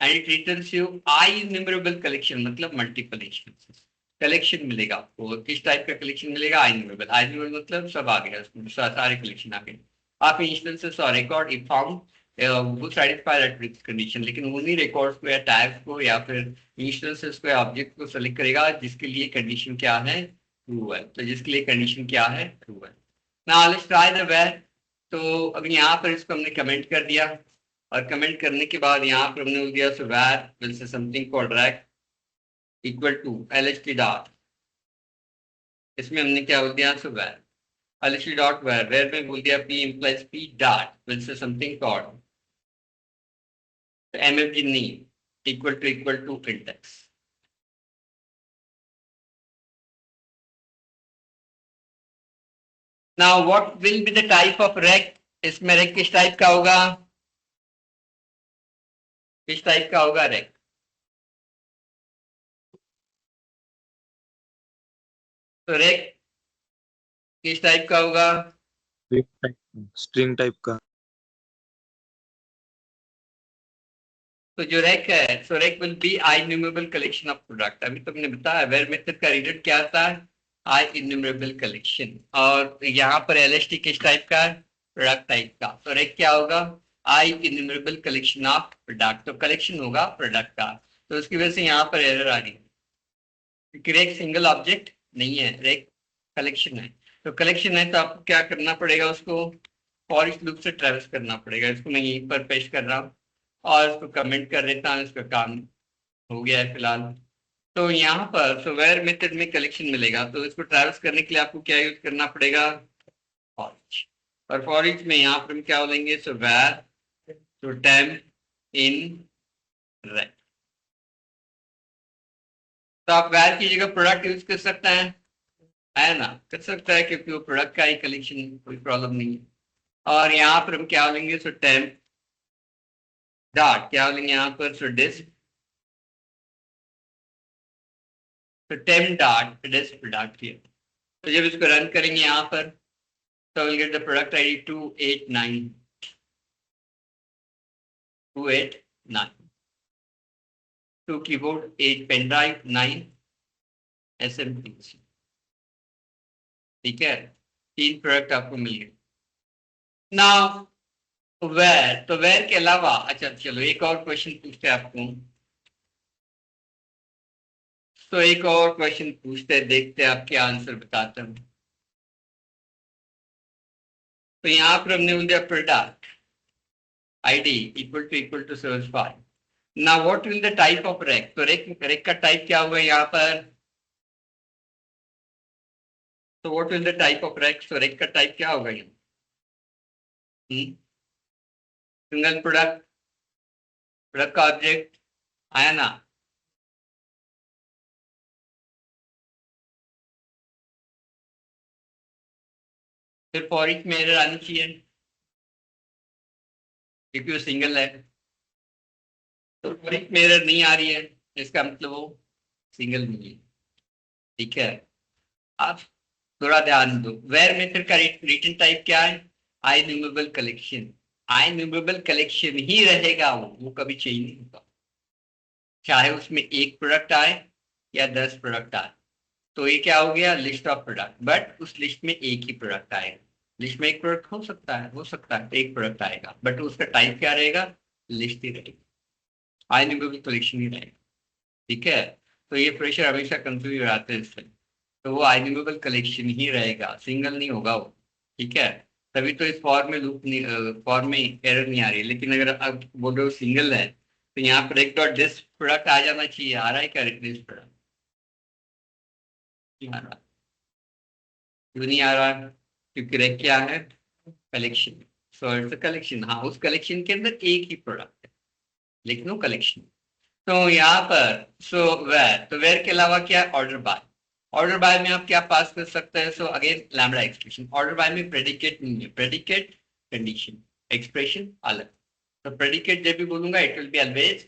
and it returns you I enumerable collection, मतलब मल्टीपल इंस्टेंसेस कलेक्शन मिलेगा आपको। किस टाइप का कलेक्शन मिलेगा, आई इन्यूमरेबल। आई इन्यूमरेबल मतलब सब आ गया उसमें, सारे कलेक्शन आ गए। आप इंस्टेंसेस और रिकॉर्ड इफ फाउंड वो satisfy that कंडीशन, लेकिन उन्हीं रिकॉर्ड्स को या टैग्स को या फिर इंस्टेंसेस को या ऑब्जेक्ट को सेलेक्ट करेगा जिसके लिए कंडीशन क्या है, ट्रू है। तो जिसके लिए कंडीशन क्या है, ट्रू है। Now let's try the where. तो अब यहाँ पर इसको हमने कमेंट कर दिया, और कमेंट करने के बाद यहाँ पर हमने बोल दिया so where will say something called rack equal to LHT dot. इसमें हमने क्या बोल दिया, so where LHT dot where, where में बोल दिया P implies P dot will say something called MFG name. equal to index. Now what will be the type of rec? इसमें rec किस टाइप का होगा? किस टाइप का होगा rec? तो rec किस टाइप का होगा? स्ट्रिंग टाइप का। तो जो rec है, so rec will be I enumerable collection of product. अभी तुमने बताया where मेथड का रिजल्ट क्या था? I enumerable collection. और यहाँ पर LST किस टाइप का? प्रोडक्ट टाइप का। तो rec क्या होगा? I enumerable collection of product. तो कलेक्शन होगा प्रोडक्ट का। तो उसकी वजह से यहाँ पर एरर आ रही है, क्योंकि रेक सिंगल ऑब्जेक्ट नहीं है, रेक कलेक्शन है। तो कलेक्शन है तो आपको क्या करना पड़ेगा? उसको फॉर इच लूप से ट्रेवर्स करना पड़ेगा। इसको मैं यहीं पर पेस्ट कर रहा हूँ और इसको कमेंट कर देता हूँ। इसका काम हो गया है फिलहाल। तो यहाँ पर सो वेयर मेथड में कलेक्शन मिलेगा, तो इसको ट्रेवर्स करने के लिए आपको क्या यूज करना पड़ेगा? For each. और फॉर इच में यहाँ पर हम क्या बोलेंगे? So var to temp in rec. तो आप वेयर की जगह प्रोडक्ट यूज कर सकते हैं, है ना? कर सकता है, क्योंकि वो प्रोडक्ट का ही कलेक्शन, कोई प्रॉब्लम नहीं है। और यहाँ पर हम क्या लेंगे? सो टेम्प डॉट क्या लेंगे यहाँ पर? सो डिस्क, तो temp dot desc product here. तो जब इसको रन करेंगे यहाँ पर, तो will get the product ID 289 289, 2 keyboard, 8 pen drive, 9 SMPC। ठीक है, 3 प्रोडक्ट आपको मिल गए ना। वेयर, तो वेयर के अलावा अच्छा चलो एक और क्वेश्चन पूछते हैं आपको। तो एक और क्वेश्चन पूछते हैं, देखते हैं आप क्या आंसर बताते हैं। तो यहाँ पर हमने बोल दिया product ID equal to search file. Now what will the type of rec? तो रेक का टाइप क्या हुआ यहाँ पर? तो what will the type of rec? तो रेक का टाइप क्या होगा यहाँ? सिंगल प्रोडक्ट, प्रोडक्ट का ऑब्जेक्ट आया ना? फिर फॉर ईच में एरर आनी चाहिए, क्योंकि वो सिंगल है। तो फॉर ईच में एरर नहीं आ रही है, इसका मतलब वो सिंगल नहीं है। ठीक है, आप थोड़ा ध्यान दो। वेयर मेथड का रिटर्न टाइप क्या है? आई न्यूमेबल कलेक्शन। आई न्यूमेबल कलेक्शन ही रहेगा, वो कभी चेंज नहीं होगा, चाहे उसमें एक प्रोडक्ट आए या 10 प्रोडक्ट आए। तो ये क्या हो गया? लिस्ट ऑफ प्रोडक्ट, बट उस लिस्ट में एक ही प्रोडक्ट आएगा। लिस्ट में एक प्रोडक्ट हो सकता है एक प्रोडक्ट आएगा, बट उसका टाइप क्या रहेगा? लिस्ट ही रहेगा, आई न्यूमेबल कलेक्शन ही रहेगा। ठीक है, तो ये प्रेशर हमेशा कंफ्यूज हो जाते हैं इससे। तो वो आइडेंटिफाइबल कलेक्शन ही रहेगा, सिंगल नहीं होगा वो। ठीक है, तभी तो इस फॉर्म में लूप नहीं, फॉर्म में एरर नहीं आ रही है। लेकिन अगर अब बोल रहे हो सिंगल है, तो यहाँ पर एक डॉट दिस प्रोडक्ट आ जाना चाहिए। आ रहा है क्या दिस प्रोडक्ट? नहीं आ रहा। क्यों नहीं आ रहा? क्योंकि रेक क्या है? कलेक्शन। So it's collection. हाँ, उस कलेक्शन के अंदर एक ही प्रोडक्ट है, लेकिन वो कलेक्शन। तो यहाँ पर सो वेयर, तो वेयर के अलावा क्या? Order by. ऑर्डर बाय में आप क्या पास कर सकते हैं? So again lambda expression. Order by में प्रेडिकेट नहीं है, प्रेडिकेट कंडीशन, एक्सप्रेशन अलग। तो प्रेडिकेट जब भी बोलूंगा it will be always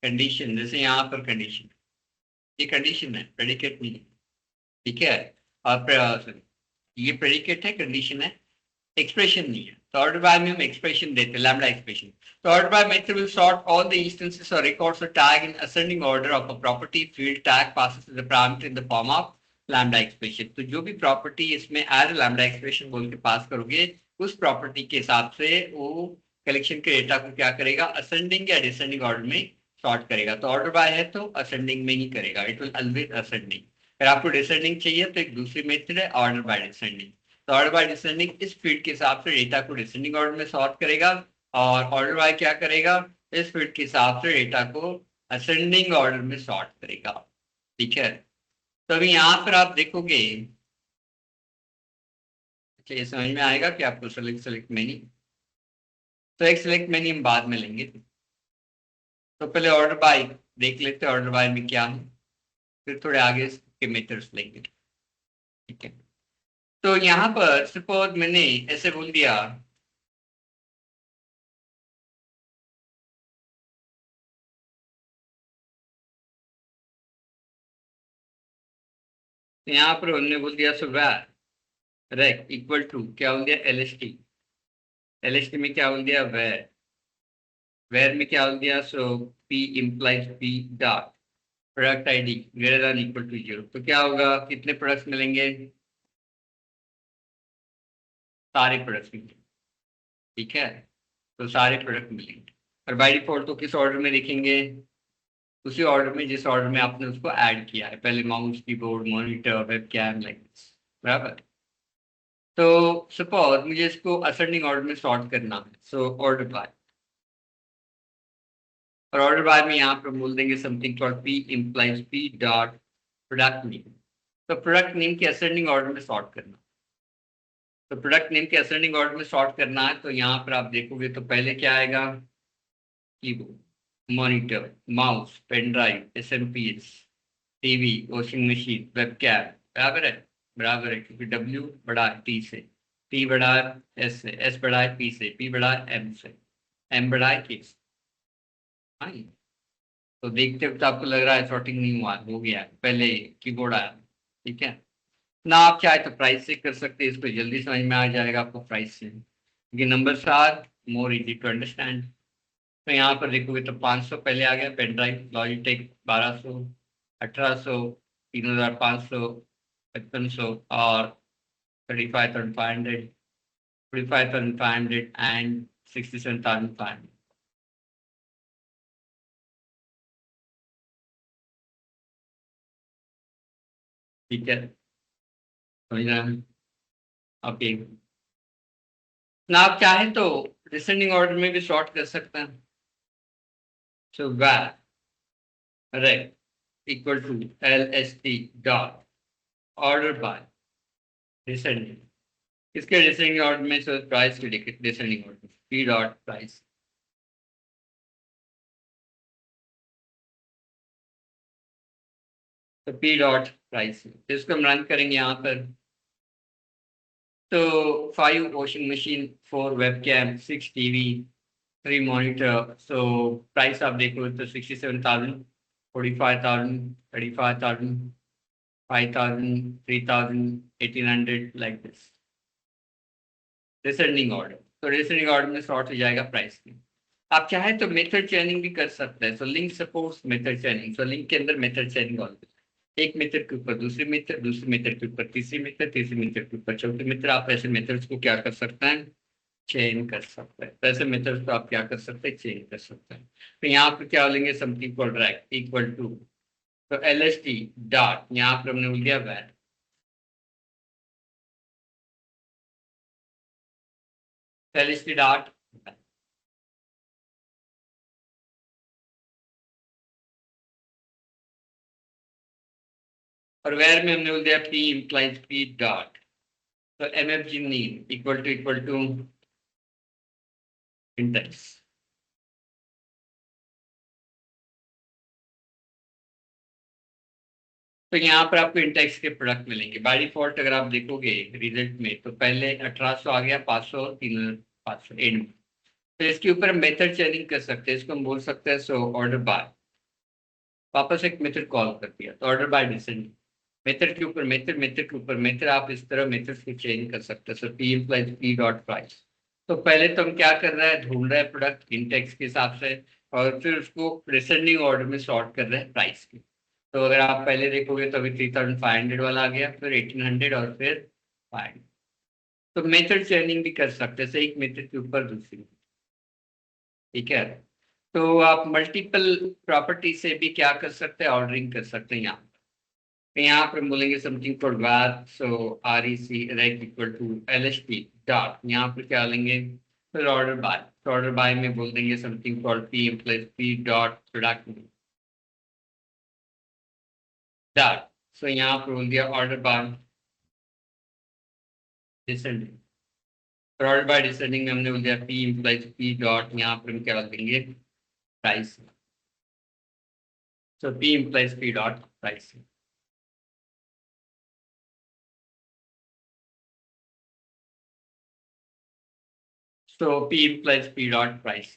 condition. जैसे यहाँ पर कंडीशन, ये कंडीशन है, प्रेडिकेट नहीं है। ठीक है, और ये प्रेडिकेट है, कंडीशन है, एक्सप्रेशन नहीं है। तो ऑर्डर बाय में हम एक्सप्रेशन देते हैं, लैम्बडा एक्सप्रेशन। तो order by method will sort all the instances or records or tag in ascending order of a property. Field tag passes to the parameter in the form of lambda expression. तो जो भी property इसमें as lambda expression बोल के पास करोगे, उस property के हिसाब से वो कलेक्शन के डेटा को क्या करेगा? असेंडिंग या डिसेंडिंग ऑर्डर में सॉर्ट करेगा। तो ऑर्डर बाय है तो असेंडिंग में ही करेगा, इट विल ऑलवेज असेंडिंग। अगर आपको डिसेंडिंग चाहिए तो एक दूसरी मेथड है ऑर्डर बाय डिसेंडिंग। तो ऑर्डर बाय डिसेंडिंग इस फील्ड के हिसाब से डेटा को डिसेंडिंग ऑर्डर में सॉर्ट करेगा, और ऑर्डर बाय क्या करेगा? इस फील्ड के हिसाब से डेटा को असेंडिंग ऑर्डर में सॉर्ट करेगा। ठीक है, तो अभी यहाँ पर आप देखोगे, अच्छा ये समझ में आएगा कि आपको सेलेक्ट मेनी, तो एक सेलेक्ट मेनी हम बाद में लेंगे। तो पहले ऑर्डर बाय देख लेते हैं, ऑर्डर बाय में क्या है, फिर थोड़े आगे के मेथड्स लेंगे। ठीक है, तो यहाँ पर सपोज मैंने ऐसे बोल दिया तो यहाँ पर हमने बोल दिया सो रैक इक्वल टू क्या बोल दिया LST, LST में क्या बोल दिया वेर में क्या बोल दिया so P implies P dot product ID greater than equal to 0। तो क्या होगा, कितने प्रोडक्ट्स मिलेंगे, सारे प्रोडक्ट्स मिलेंगे। ठीक है, तो सारे प्रोडक्ट मिलेंगे और बाय डिफॉल्ट तो किस ऑर्डर में लिखेंगे, उसी ऑर्डर में जिस ऑर्डर में आपने उसको ऐड किया है, पहले mouse keyboard monitor webcam like this, बराबर। तो सपोज मुझे इसको असेंडिंग ऑर्डर में सॉर्ट करना है, सो ऑर्डर बाय, और ऑर्डर बाय में यहाँ पर बोल देंगे something called P implies P dot product name. तो प्रोडक्ट नेम के असेंडिंग ऑर्डर में सॉर्ट करना, तो प्रोडक्ट नेम के असेंडिंग ऑर्डर में सॉर्ट करना है, तो यहाँ पर आप देखोगे तो पहले क्या आएगा, keyboard monitor mouse pen drive SMPS TV washing machine webcam, बराबर है, बराबर है, क्योंकि W बड़ा है T से, T बड़ा है S से, S बड़ा है P से, P बड़ा है M से, M बड़ा है K से। हाँ, तो देखते वक्त आपको लग रहा है सॉर्टिंग नहीं हुआ, हो गया पहले कीबोर्ड आया। ठीक है ना, आप चाहे तो प्राइस से कर सकते हैं, इसको जल्दी समझ में आ जाएगा आपको प्राइस से, क्योंकि numbers are more easy to understand. तो यहाँ पर देखोगे तो 500 पहले आ गया, पेन ड्राइव लॉजिटेक 1200 1800 3500 5500 और 35,500 45,500 एंड 67,500। ठीक है, समझ रहे हैं, ओके ना, आप चाहें तो डिसेंडिंग ऑर्डर में भी सॉर्ट कर सकते हैं। So rec equal to LST dot order by descending, इसके डिसेंडिंग ऑर्डर में सो प्राइस की descending order P dot price. तो P डॉट प्राइस इसको हम रन करेंगे यहाँ पर, तो 5 washing machine 4 web cam 6 TV 3 monitor, so price आप देखो तो 67,000 45,000 35,000 5,000 3,000 1,800 लाइक दिस डिसेंडिंग ऑर्डर। तो डिसेंडिंग ऑर्डर में सॉर्ट हो जाएगा प्राइस में। आप चाहे तो मेथड चेनिंग भी कर सकते हैं, so link supports method चेनिंग, so link के अंदर मेथड चेनिंग ऑलवेज, एक मेथड के ऊपर दूसरी मेथड, दूसरी मेथड के ऊपर तीसरी मेथड, तीसरी मेथड के ऊपर चौथी मेथड, आप ऐसे मेथड्स को क्या कर सकते हैं, चेन कर सकते हैं। तो ऐसे मेथड्स को आप क्या कर सकते हैं, चेन कर सकते हैं। तो यहाँ पर क्या लेंगे, something called rack equal to, तो LST डॉट यहाँ पर हमने बोल दिया वैट LST डॉट, और वेर में हमने बोल दिया P implies P डॉट, तो MFG name equal to index. तो यहाँ पर आपको इंटेक्स के प्रोडक्ट मिलेंगे बाय डिफॉल्ट। अगर आप देखोगे रिजल्ट में तो पहले 1800 आ गया, 500 3,500 एंड में। तो इसके ऊपर हम मेथड चेनिंग कर सकते हैं, इसको हम बोल सकते हैं सो ऑर्डर बाय, वापस एक मेथड कॉल कर दिया तो ऑर्डर बाय डिसेंडिंग, मेथड के ऊपर मेथड, मेथड के ऊपर मेथड, आप इस तरह मेथड को चेंज कर सकते हैं। सो P implies P dot price. तो पहले तो हम क्या कर रहे हैं, ढूंढ रहे हैं प्रोडक्ट इंडेक्स के हिसाब से, और फिर उसको डिसेंडिंग ऑर्डर में सॉर्ट कर रहे हैं प्राइस की। तो अगर आप पहले देखोगे तो अभी 3,500 वाला आ गया, फिर 1,800 और फिर 500। तो मेथड चेनिंग भी कर सकते हैं, एक मेथड के ऊपर दूसरी। ठीक है, तो आप मल्टीपल प्रॉपर्टी से भी क्या कर सकते हैं, ऑर्डरिंग कर सकते हैं। यहाँ पर हम बोलेंगे something for var, so REC rec equal to LST dot, यहाँ पर क्या लेंगे, फिर ऑर्डर बाय, तो ऑर्डर बाय में बोल देंगे something for P implies P dot product dot, so यहाँ पर बोल दिया order by descending, order by descending में हमने बोल दिया P implies P डॉट, यहाँ पर हम क्या देंगे price. So P implies P dot price. So P implies P dot price.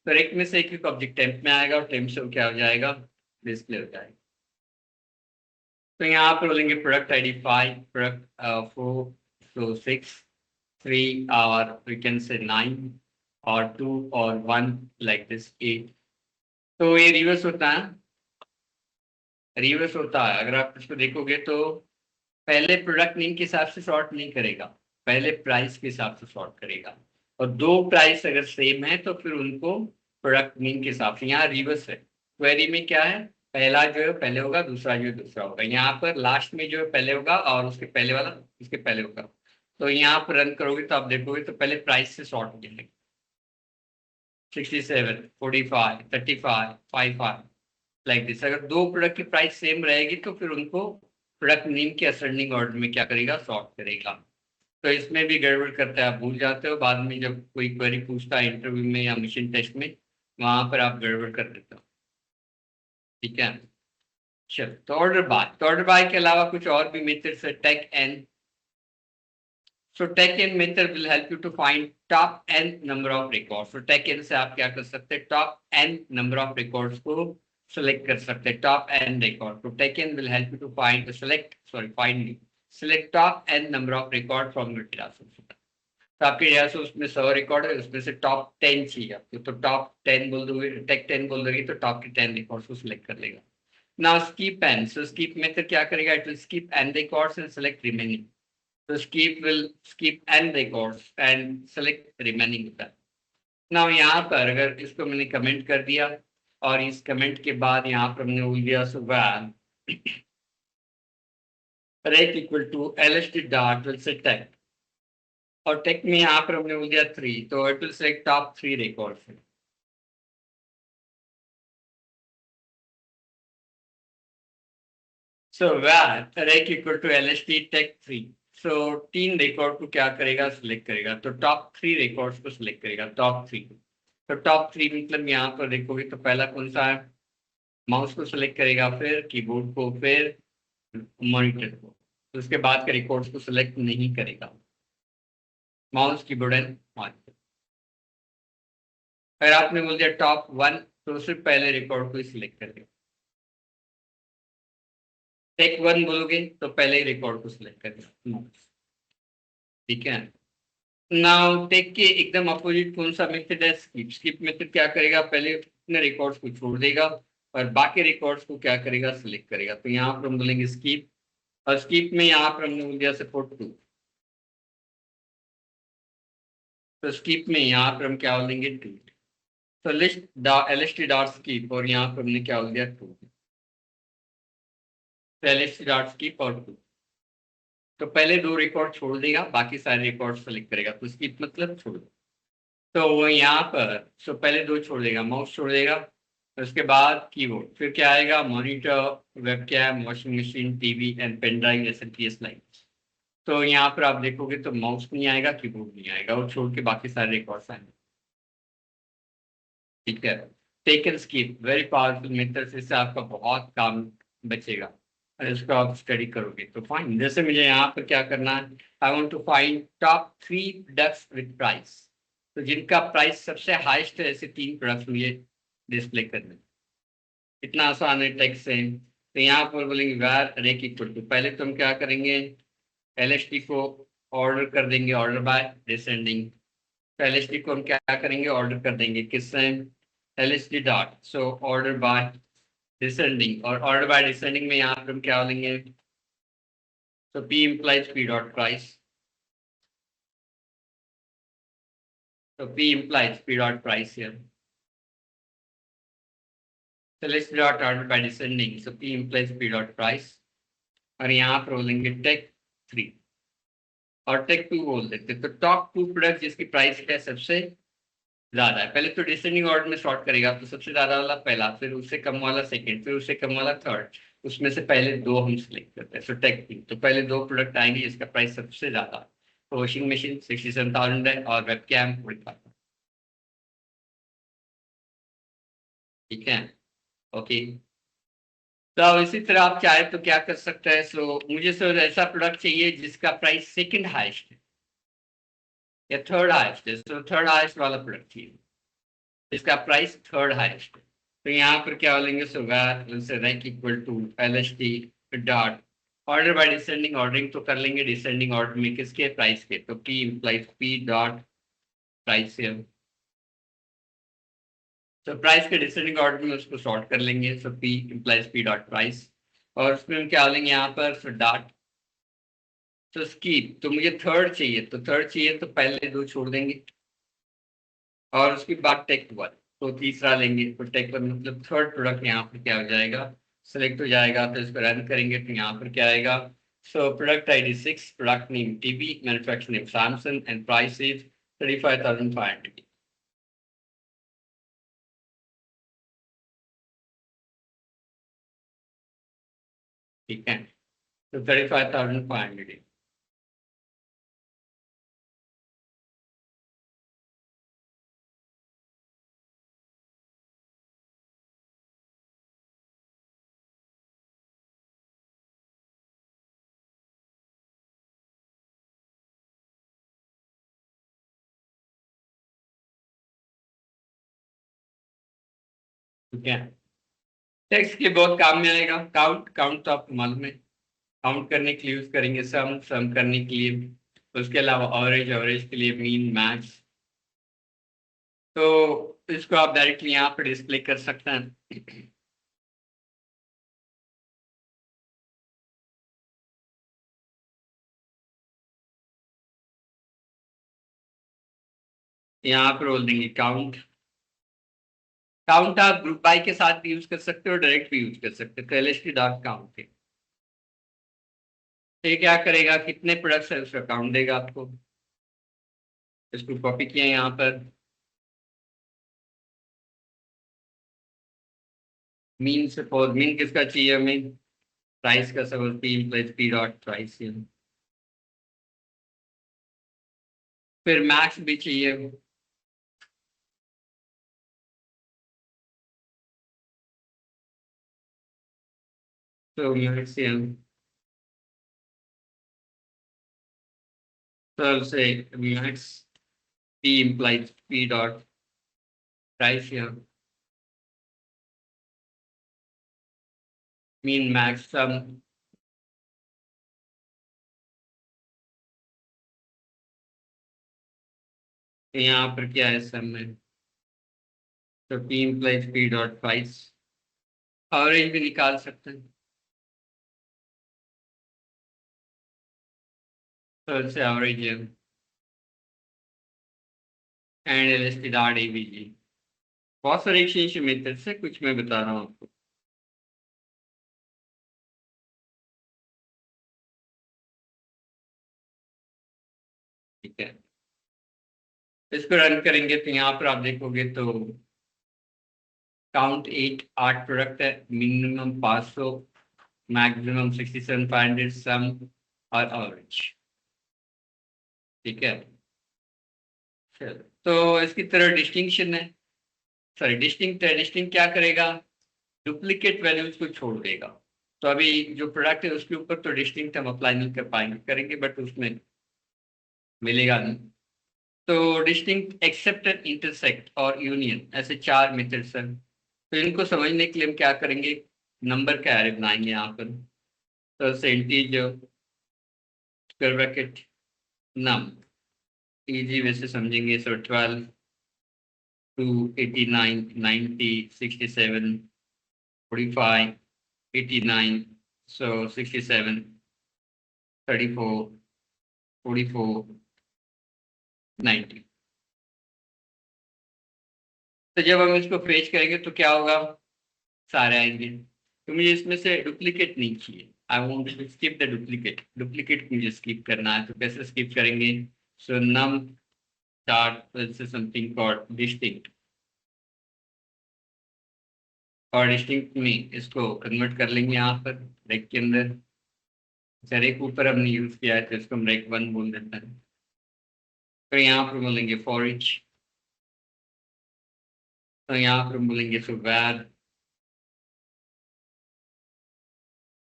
तो एक में से एक ऑब्जेक्ट टेम्प में आएगा और टेम्प से क्या हो जाएगा, डिस्प्ले हो जाएगा। तो यहाँ पर बोलेंगे प्रोडक्ट आईडी 5, प्रोडक्ट 4, so 6, 3 और we can say 9 और 2 और 1 like this 8। तो ये रिवर्स होता है, रिवर्स होता है। अगर आप इसको देखोगे तो पहले प्रोडक्ट नेम के हिसाब से सॉर्ट नहीं करेगा, पहले प्राइस के हिसाब से सॉर्ट करेगा। और दो प्राइस अगर सेम है तो फिर उनको प्रोडक्ट नेम के हिसाब से, यहाँ रिवर्स है। क्वेरी में क्या है, पहला जो है पहले होगा, दूसरा जो है दूसरा होगा। यहाँ पर लास्ट में जो है पहले होगा और उसके पहले वाला उसके पहले होगा। तो यहाँ पर रन करोगे तो आप देखोगे तो पहले प्राइस से सॉर्ट हो जाएगा, 67, 45, 35, 55 लाइक दिस। अगर दो प्रोडक्ट की प्राइस सेम रहेगी तो फिर उनको प्रोडक्ट नेम के असेंडिंग ऑर्डर में क्या करेगा, सॉर्ट करेगा। तो इसमें भी गड़बड़ करता है, आप भूल जाते हो बाद में जब कोई क्वेरी पूछता है इंटरव्यू में या मशीन टेस्ट में, वहां पर आप गड़बड़ कर देते हो। ठीक है, चलो। तो ऑर्डर बाय के अलावा कुछ और भी मेथड्स है, take n. So tech n method will help you to find top n number of records. So tech n से आप क्या कर सकते हैं, top n number of records को select कर सकते हैं, top n record। तो tech n will help you to find select top n number of record from your data source। तो आपके डेटा सोर्स में 100 रिकॉर्ड है, उसमें से टॉप 10 चाहिए आपको, तो टॉप 10 बोल दोगे, टेक 10 बोल दोगे तो टॉप के 10 रिकॉर्ड्स को सिलेक्ट कर लेगा। Now skip n. So skip method क्या करेगा, it will skip n records and select remaining. So skip will skip n records and select remaining of that. Now यहाँ पर अगर इसको मैंने कमेंट कर दिया और इस कमेंट के बाद यहाँ पर हमने बोल दिया so val rect equal to lst dot will set tech, और टेक में यहाँ पर हमने बोल दिया 3, तो it will select top 3 records। So val rect equal to lst tech 3। So 3 record को क्या करेगा, सिलेक्ट करेगा। तो टॉप 3 रिकॉर्ड्स को सिलेक्ट करेगा, टॉप 3। तो टॉप 3 मतलब यहाँ पर देखोगे तो पहला कौन सा है, माउस को सिलेक्ट करेगा, फिर कीबोर्ड को, फिर मॉनिटर को। तो उसके बाद के रिकॉर्ड्स को सिलेक्ट नहीं करेगा, माउस, कीबोर्ड एंड मॉनिटर। अगर आपने बोल दिया टॉप 1 तो सिर्फ पहले रिकॉर्ड को ही सिलेक्ट करेगा। टेक 1 बोलोगे तो पहले ही रिकॉर्ड को सिलेक्ट करेगा। ठीक है। नाउ टेक के एकदम अपोजिट कौन सा मेथड है, स्किप। स्किप मेथड क्या करेगा, पहले अपने रिकॉर्ड्स को छोड़ देगा और बाकी रिकॉर्ड्स को क्या करेगा, सिलेक्ट करेगा। तो यहाँ पर हम बोलेंगे स्किप, और स्किप में यहाँ पर हमने बोल दिया सपोर्ट 2। तो स्किप में यहाँ पर हम क्या बोलेंगे 2। तो लिस्ट एलएसटी डॉट स्किप, और यहाँ पर हमने क्या बोल दिया 2। तो एलएसटी डॉट स्किप और 2। तो पहले 2 रिकॉर्ड छोड़ देगा, बाकी सारे रिकॉर्ड सेलेक्ट करेगा। तो स्किप मतलब छोड़ दो। तो वो यहाँ पर सो पहले 2 छोड़ देगा, माउस छोड़ देगा, उसके बाद कीबोर्ड, फिर क्या आएगा, monitor, webcam, washing machine, TV and pen drive, SMPS line. तो यहाँ पर आप देखोगे तो माउस नहीं आएगा, कीबोर्ड नहीं आएगा, और छोड़ के बाकी सारे रिकॉर्ड्स आएंगे। ठीक है। Take and skip very powerful method, इससे आपका बहुत काम बचेगा और इसको आप स्टडी करोगे तो फाइन। जैसे मुझे यहाँ पर क्या करना है, I want to find top 3 products with price. तो जिनका प्राइस सबसे हाईएस्ट है, ऐसे 3 प्रोडक्ट्स मुझे डिस्प्ले करने। इतना आसान है टेक्स्ट से। तो यहाँ पर बोलेंगे वेर रेक इक्वल टू, पहले तो हम क्या करेंगे, एलएसटी को ऑर्डर कर देंगे, ऑर्डर बाय डिसेंडिंग। तो एलएसटी को हम क्या करेंगे, ऑर्डर कर देंगे किससे, LST dot, so order by descending. और ऑर्डर बाय डिसेंडिंग में यहाँ पर हम क्या बोलेंगे, तो P implies P dot price. तो P implies P dot price here. So let's dot order by descending. So P implies P dot price. और यहाँ पर बोलेंगे टेक 3 और टेक 2 बोल देते। तो टॉप 2 प्रोडक्ट जिसकी प्राइस है सबसे ज्यादा है, पहले तो डिसेंडिंग ऑर्डर में सॉर्ट करेगा। तो सबसे ज्यादा वाला पहला, फिर उससे कम वाला सेकंड, फिर उससे कम वाला थर्ड, उसमें से पहले 2 हम सिलेक्ट करते हैं। सो टेक 3, तो पहले 2 प्रोडक्ट आएंगे जिसका प्राइस सबसे ज्यादा है। तो वॉशिंग मशीन 67,000 है और वेबकैम 45। ठीक है, ओके। तो अब इसी तरह आप चाहे तो क्या कर सकते हैं, सो मुझे सर ऐसा प्रोडक्ट चाहिए जिसका प्राइस सेकंड हाईएस्ट है या थर्ड हाईएस्ट है, सो थर्ड हाईएस्ट वाला प्रोडक्ट चाहिए जिसका प्राइस थर्ड हाईएस्ट है। तो यहाँ पर क्या बोलेंगे, so rank equal to LST dot order by descending, ordering तो कर लेंगे डिसेंडिंग ऑर्डर में किसके, प्राइस के, तो P implies P dot price है। तो प्राइस के डिसेंडिंग ऑर्डर में उसको सॉर्ट कर लेंगे, सो P implies P dot price, और उसमें हम क्या बोलेंगे यहाँ पर, सो डॉट, तो स्कीप, तो मुझे थर्ड चाहिए, तो थर्ड चाहिए तो पहले दो छोड़ देंगे और उसके बाद टेक वन, तो तीसरा लेंगे, तो टेक वन मतलब थर्ड प्रोडक्ट यहाँ पर क्या हो जाएगा, सेलेक्ट हो जाएगा। तो इसको रन करेंगे तो यहाँ पर क्या आएगा, so product ID 6, product name TB, manufacture name Samsung and price is 35,500। ठीक है, तो 35,500। ठीक है, टेक्स्ट के बहुत काम में आएगा। काउंट, काउंट तो आपको मालूम है, काउंट करने के लिए यूज करेंगे, सम, सम करने के लिए, उसके अलावा ऑवरेज, ऑवरेज के लिए मीन, मैक्स। तो इसको आप डायरेक्टली यहाँ पर डिस्प्ले कर सकते हैं। यहाँ पर बोल देंगे काउंट। काउंट आप ग्रुप बाय के साथ भी यूज कर सकते हो, डायरेक्ट भी यूज कर सकते हो, तो LST डॉट काउंट है। ये क्या करेगा, कितने प्रोडक्ट्स है उसका काउंट देगा आपको। इसको कॉपी किया यहाँ पर, मीन से फोर, मीन किसका चाहिए हमें, प्राइस का, suppose P implies P dot price. फिर मैक्स भी चाहिए, तो मैक्स से हम सर से max P implies P dot price, mean max sum, यहाँ पर क्या है सम में, तो P implies P dot price, average भी निकाल सकते हैं, तो इससे एवरेज है एंड LST डॉट AVG। बहुत सारे एक्सचेंज मेथड से कुछ मैं बता रहा हूँ आपको। ठीक है, इसको रन करेंगे तो यहाँ पर आप देखोगे तो काउंट 8, 8 प्रोडक्ट है, मिनिमम 500, मैक्सिमम 67,500, सम और एवरेज। ठीक है, चलो, तो इसकी तरह डिस्टिंक्शन है, सॉरी डिस्टिंक्ट है, डिस्टिंक्ट क्या करेगा, डुप्लीकेट वैल्यूज को छोड़ देगा। तो अभी जो प्रोडक्ट है उसके ऊपर तो डिस्टिंक्ट हम अप्लाई नहीं कर पाएंगे, करेंगे बट उसमें मिलेगा नहीं। तो डिस्टिंक्ट, एक्सेप्ट एंड इंटरसेक्ट और यूनियन, ऐसे चार मेथड्स हैं। तो इनको समझने के लिए हम क्या करेंगे, नंबर का एरे बनाएंगे यहाँ पर, तो इंटीजर स्क्वायर ब्रैकेट नम, इजी वैसे समझेंगे, सो 12 टू 89 90 67 45 89, सो 67 34 44 90। तो जब हम इसको फेच करेंगे तो क्या होगा, सारे आएंगे। तो मुझे इसमें से डुप्लीकेट नहीं चाहिए, I want to skip the duplicate, duplicate मुझे स्किप करना है, तो कैसे स्किप करेंगे, सो नम डॉट से समथिंग कॉल्ड डिस्टिंक्ट, और डिस्टिंक्ट में इसको कन्वर्ट कर लेंगे यहाँ पर रेक के अंदर। सर एक ऊपर हमने यूज किया है तो इसको हम रेक वन बोल देते हैं। तो यहाँ पर बोलेंगे फॉर इच, तो यहाँ पर बोलेंगे सो वैर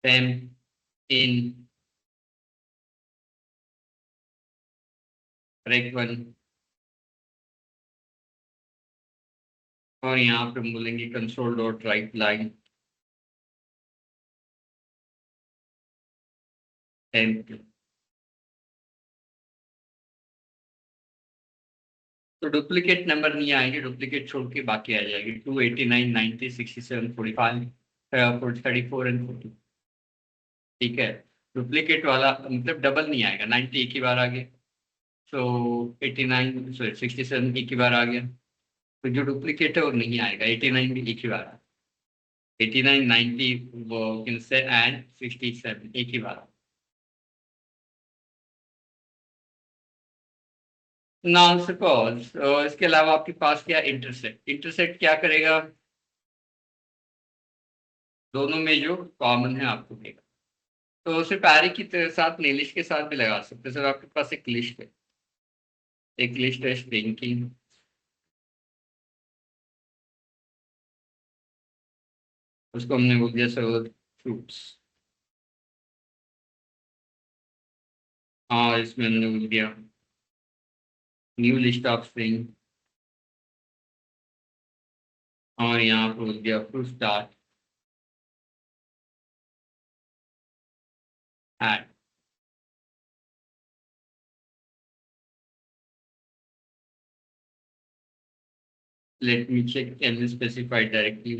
them in rec 1 और यहाँ पे हम बोलेंगे console dot right line temp. तो डुप्लीकेट नंबर नहीं आएंगे, डुप्लीकेट छोड़ के बाकी आ जाएगी 289, 90, 67, 45, 34 एंड 40। ठीक है, डुप्लीकेट वाला मतलब डबल नहीं आएगा, 90 एक ही बार आ गया, सो 89 सॉरी 67 एक ही बार आ गया, तो जो डुप्लीकेट है वो नहीं आएगा, 89 भी एक ही बार, 89, 90 वो किनसे एंड 67 एक ही बार। नाउ सपोज इसके अलावा आपके पास क्या इंटरसेक्ट, इंटरसेक्ट क्या करेगा, दोनों में जो कॉमन है आपको देगा। तो सिर्फ पैरी की साथ नहीं, लिस्ट के साथ भी लगा सकते हैं। सर आपके पास एक लिस्ट है, एक लिस्ट है स्ट्रिंग की, उसको हमने बोल दिया सर फ्रूट्स, हाँ इसमें हमने बोल दिया न्यू लिस्ट ऑफ स्ट्रिंग, और यहाँ पर बोल दिया फ्रूट स्टार्ट एड। Let me check can we specify directly।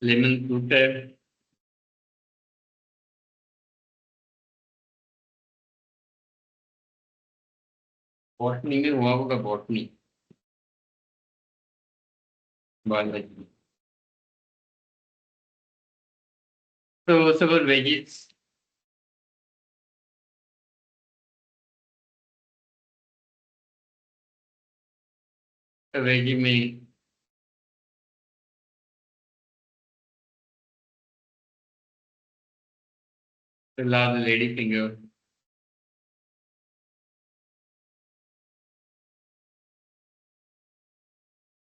Lemon fruit है, बॉटनी में हुआ होगा, बॉटनी बायोलॉजी। तो सब वेजिस, वेजी में फिलहाल लेडी फिंगर,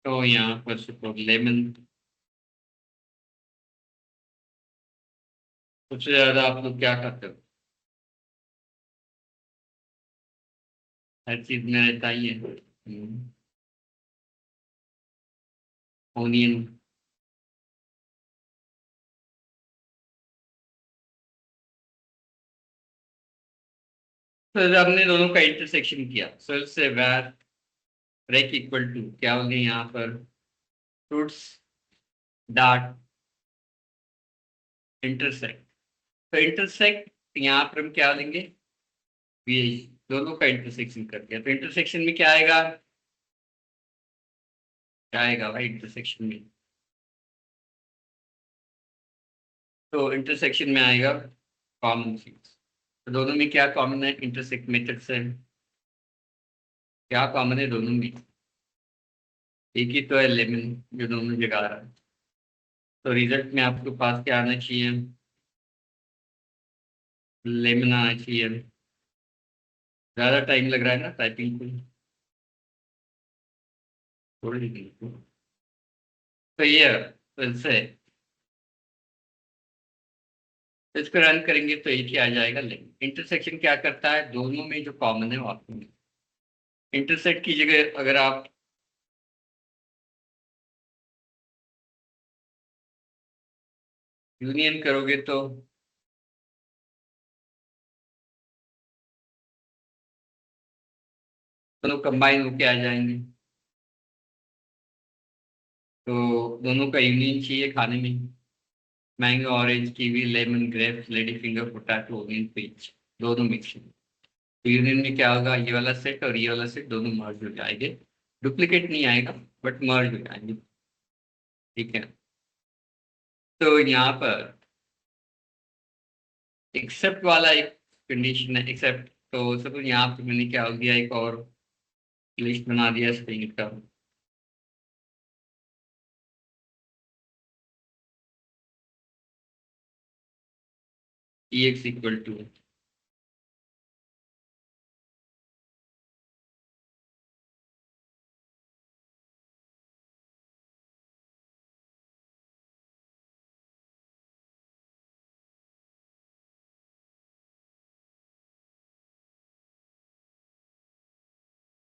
तो यहाँ पर सपोज लेमन, सबसे ज्यादा आप लोग क्या खाते हो, हर चीज में रहता ही है ओनियन। सर हमने दोनों का इंटरसेक्शन किया, सर से वैर ब्रेक इक्वल टू क्या होंगे यहाँ पर फ्रूट्स डॉट इंटरसेक्ट। तो इंटरसेक्ट यहाँ पर हम क्या लेंगे, ये दोनों का इंटरसेक्शन कर दिया, तो इंटरसेक्शन में क्या आएगा, क्या आएगा भाई इंटरसेक्शन में, तो इंटरसेक्शन में आएगा कॉमन चीज। तो दोनों में क्या कॉमन है, इंटरसेक्ट मेथड से क्या कॉमन है दोनों में, एक ही तो है लेमन जो दोनों जगह आ रहा है। तो रिजल्ट में आपके पास क्या आना चाहिए, लेमन आना चाहिए। ज़्यादा टाइम लग रहा है ना टाइपिंग को, थोड़ी देर। तो ये फिर से इसको रन करेंगे तो एक ही आ जाएगा, लेकिन इंटरसेक्शन क्या करता है, दोनों में जो कॉमन है वो आपको इंटरसेक्ट की जगह अगर आप यूनियन करोगे तो दोनों कंबाइन होके आ जाएंगे, तो दोनों का यूनियन चाहिए खाने में, mango orange kiwi lemon grapes lady finger potato onion peach, दोनों मिक्स। तो यूनियन में क्या होगा, ये वाला सेट और ये वाला सेट दोनों मर्ज हो जाएंगे, डुप्लीकेट नहीं आएगा बट मर्ज हो जाएंगे। ठीक है, तो यहाँ पर एक्सेप्ट वाला एक कंडीशन है, एक्सेप्ट तो सब यहाँ पे मैंने क्या हो गया, एक और लिस्ट बना दिया स्ट्रिंग का। ex इक्वल टू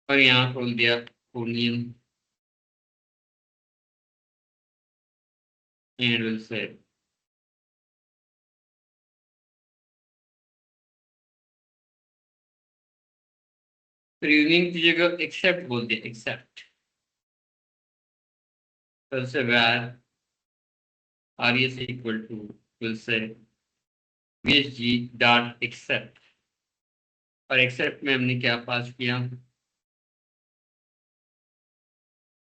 और यहाँ खोल दिया onion and will say फिर यूनियन की जगह एक्सेप्ट बोल दिया, एक्सेप्ट। फिर से where res equal to will say vsg dot except, और एक्सेप्ट में हमने क्या पास किया,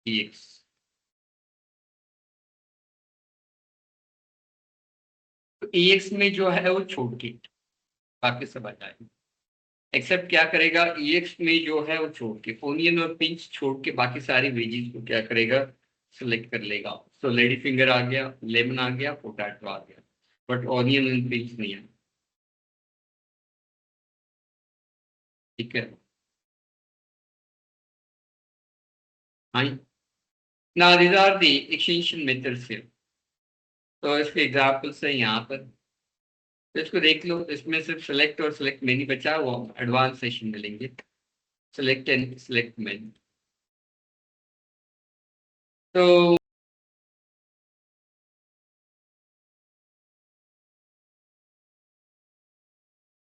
ex। तो ex में जो है वो छोड़ के बाकी सब आ जाएगा। एक्सेप्ट क्या करेगा, ex में जो है वो छोड़ के, ओनियन और पिंच छोड़ के बाकी सारी वेजीज को क्या करेगा, सिलेक्ट कर लेगा। तो लेडी फिंगर आ गया, लेमन आ गया, पोटैटो आ गया, बट ऑनियन एंड पिंच नहीं है। ठीक है, हाँ। Now these are the extension methods here. तो इसके एग्जांपल से यहाँ पर तो इसको देख लो, इसमें सिर्फ सेलेक्ट और सेलेक्ट में नहीं बचा, वो एडवांस सेशन में लेंगे। सेलेक्ट एंड सेलेक्ट में तो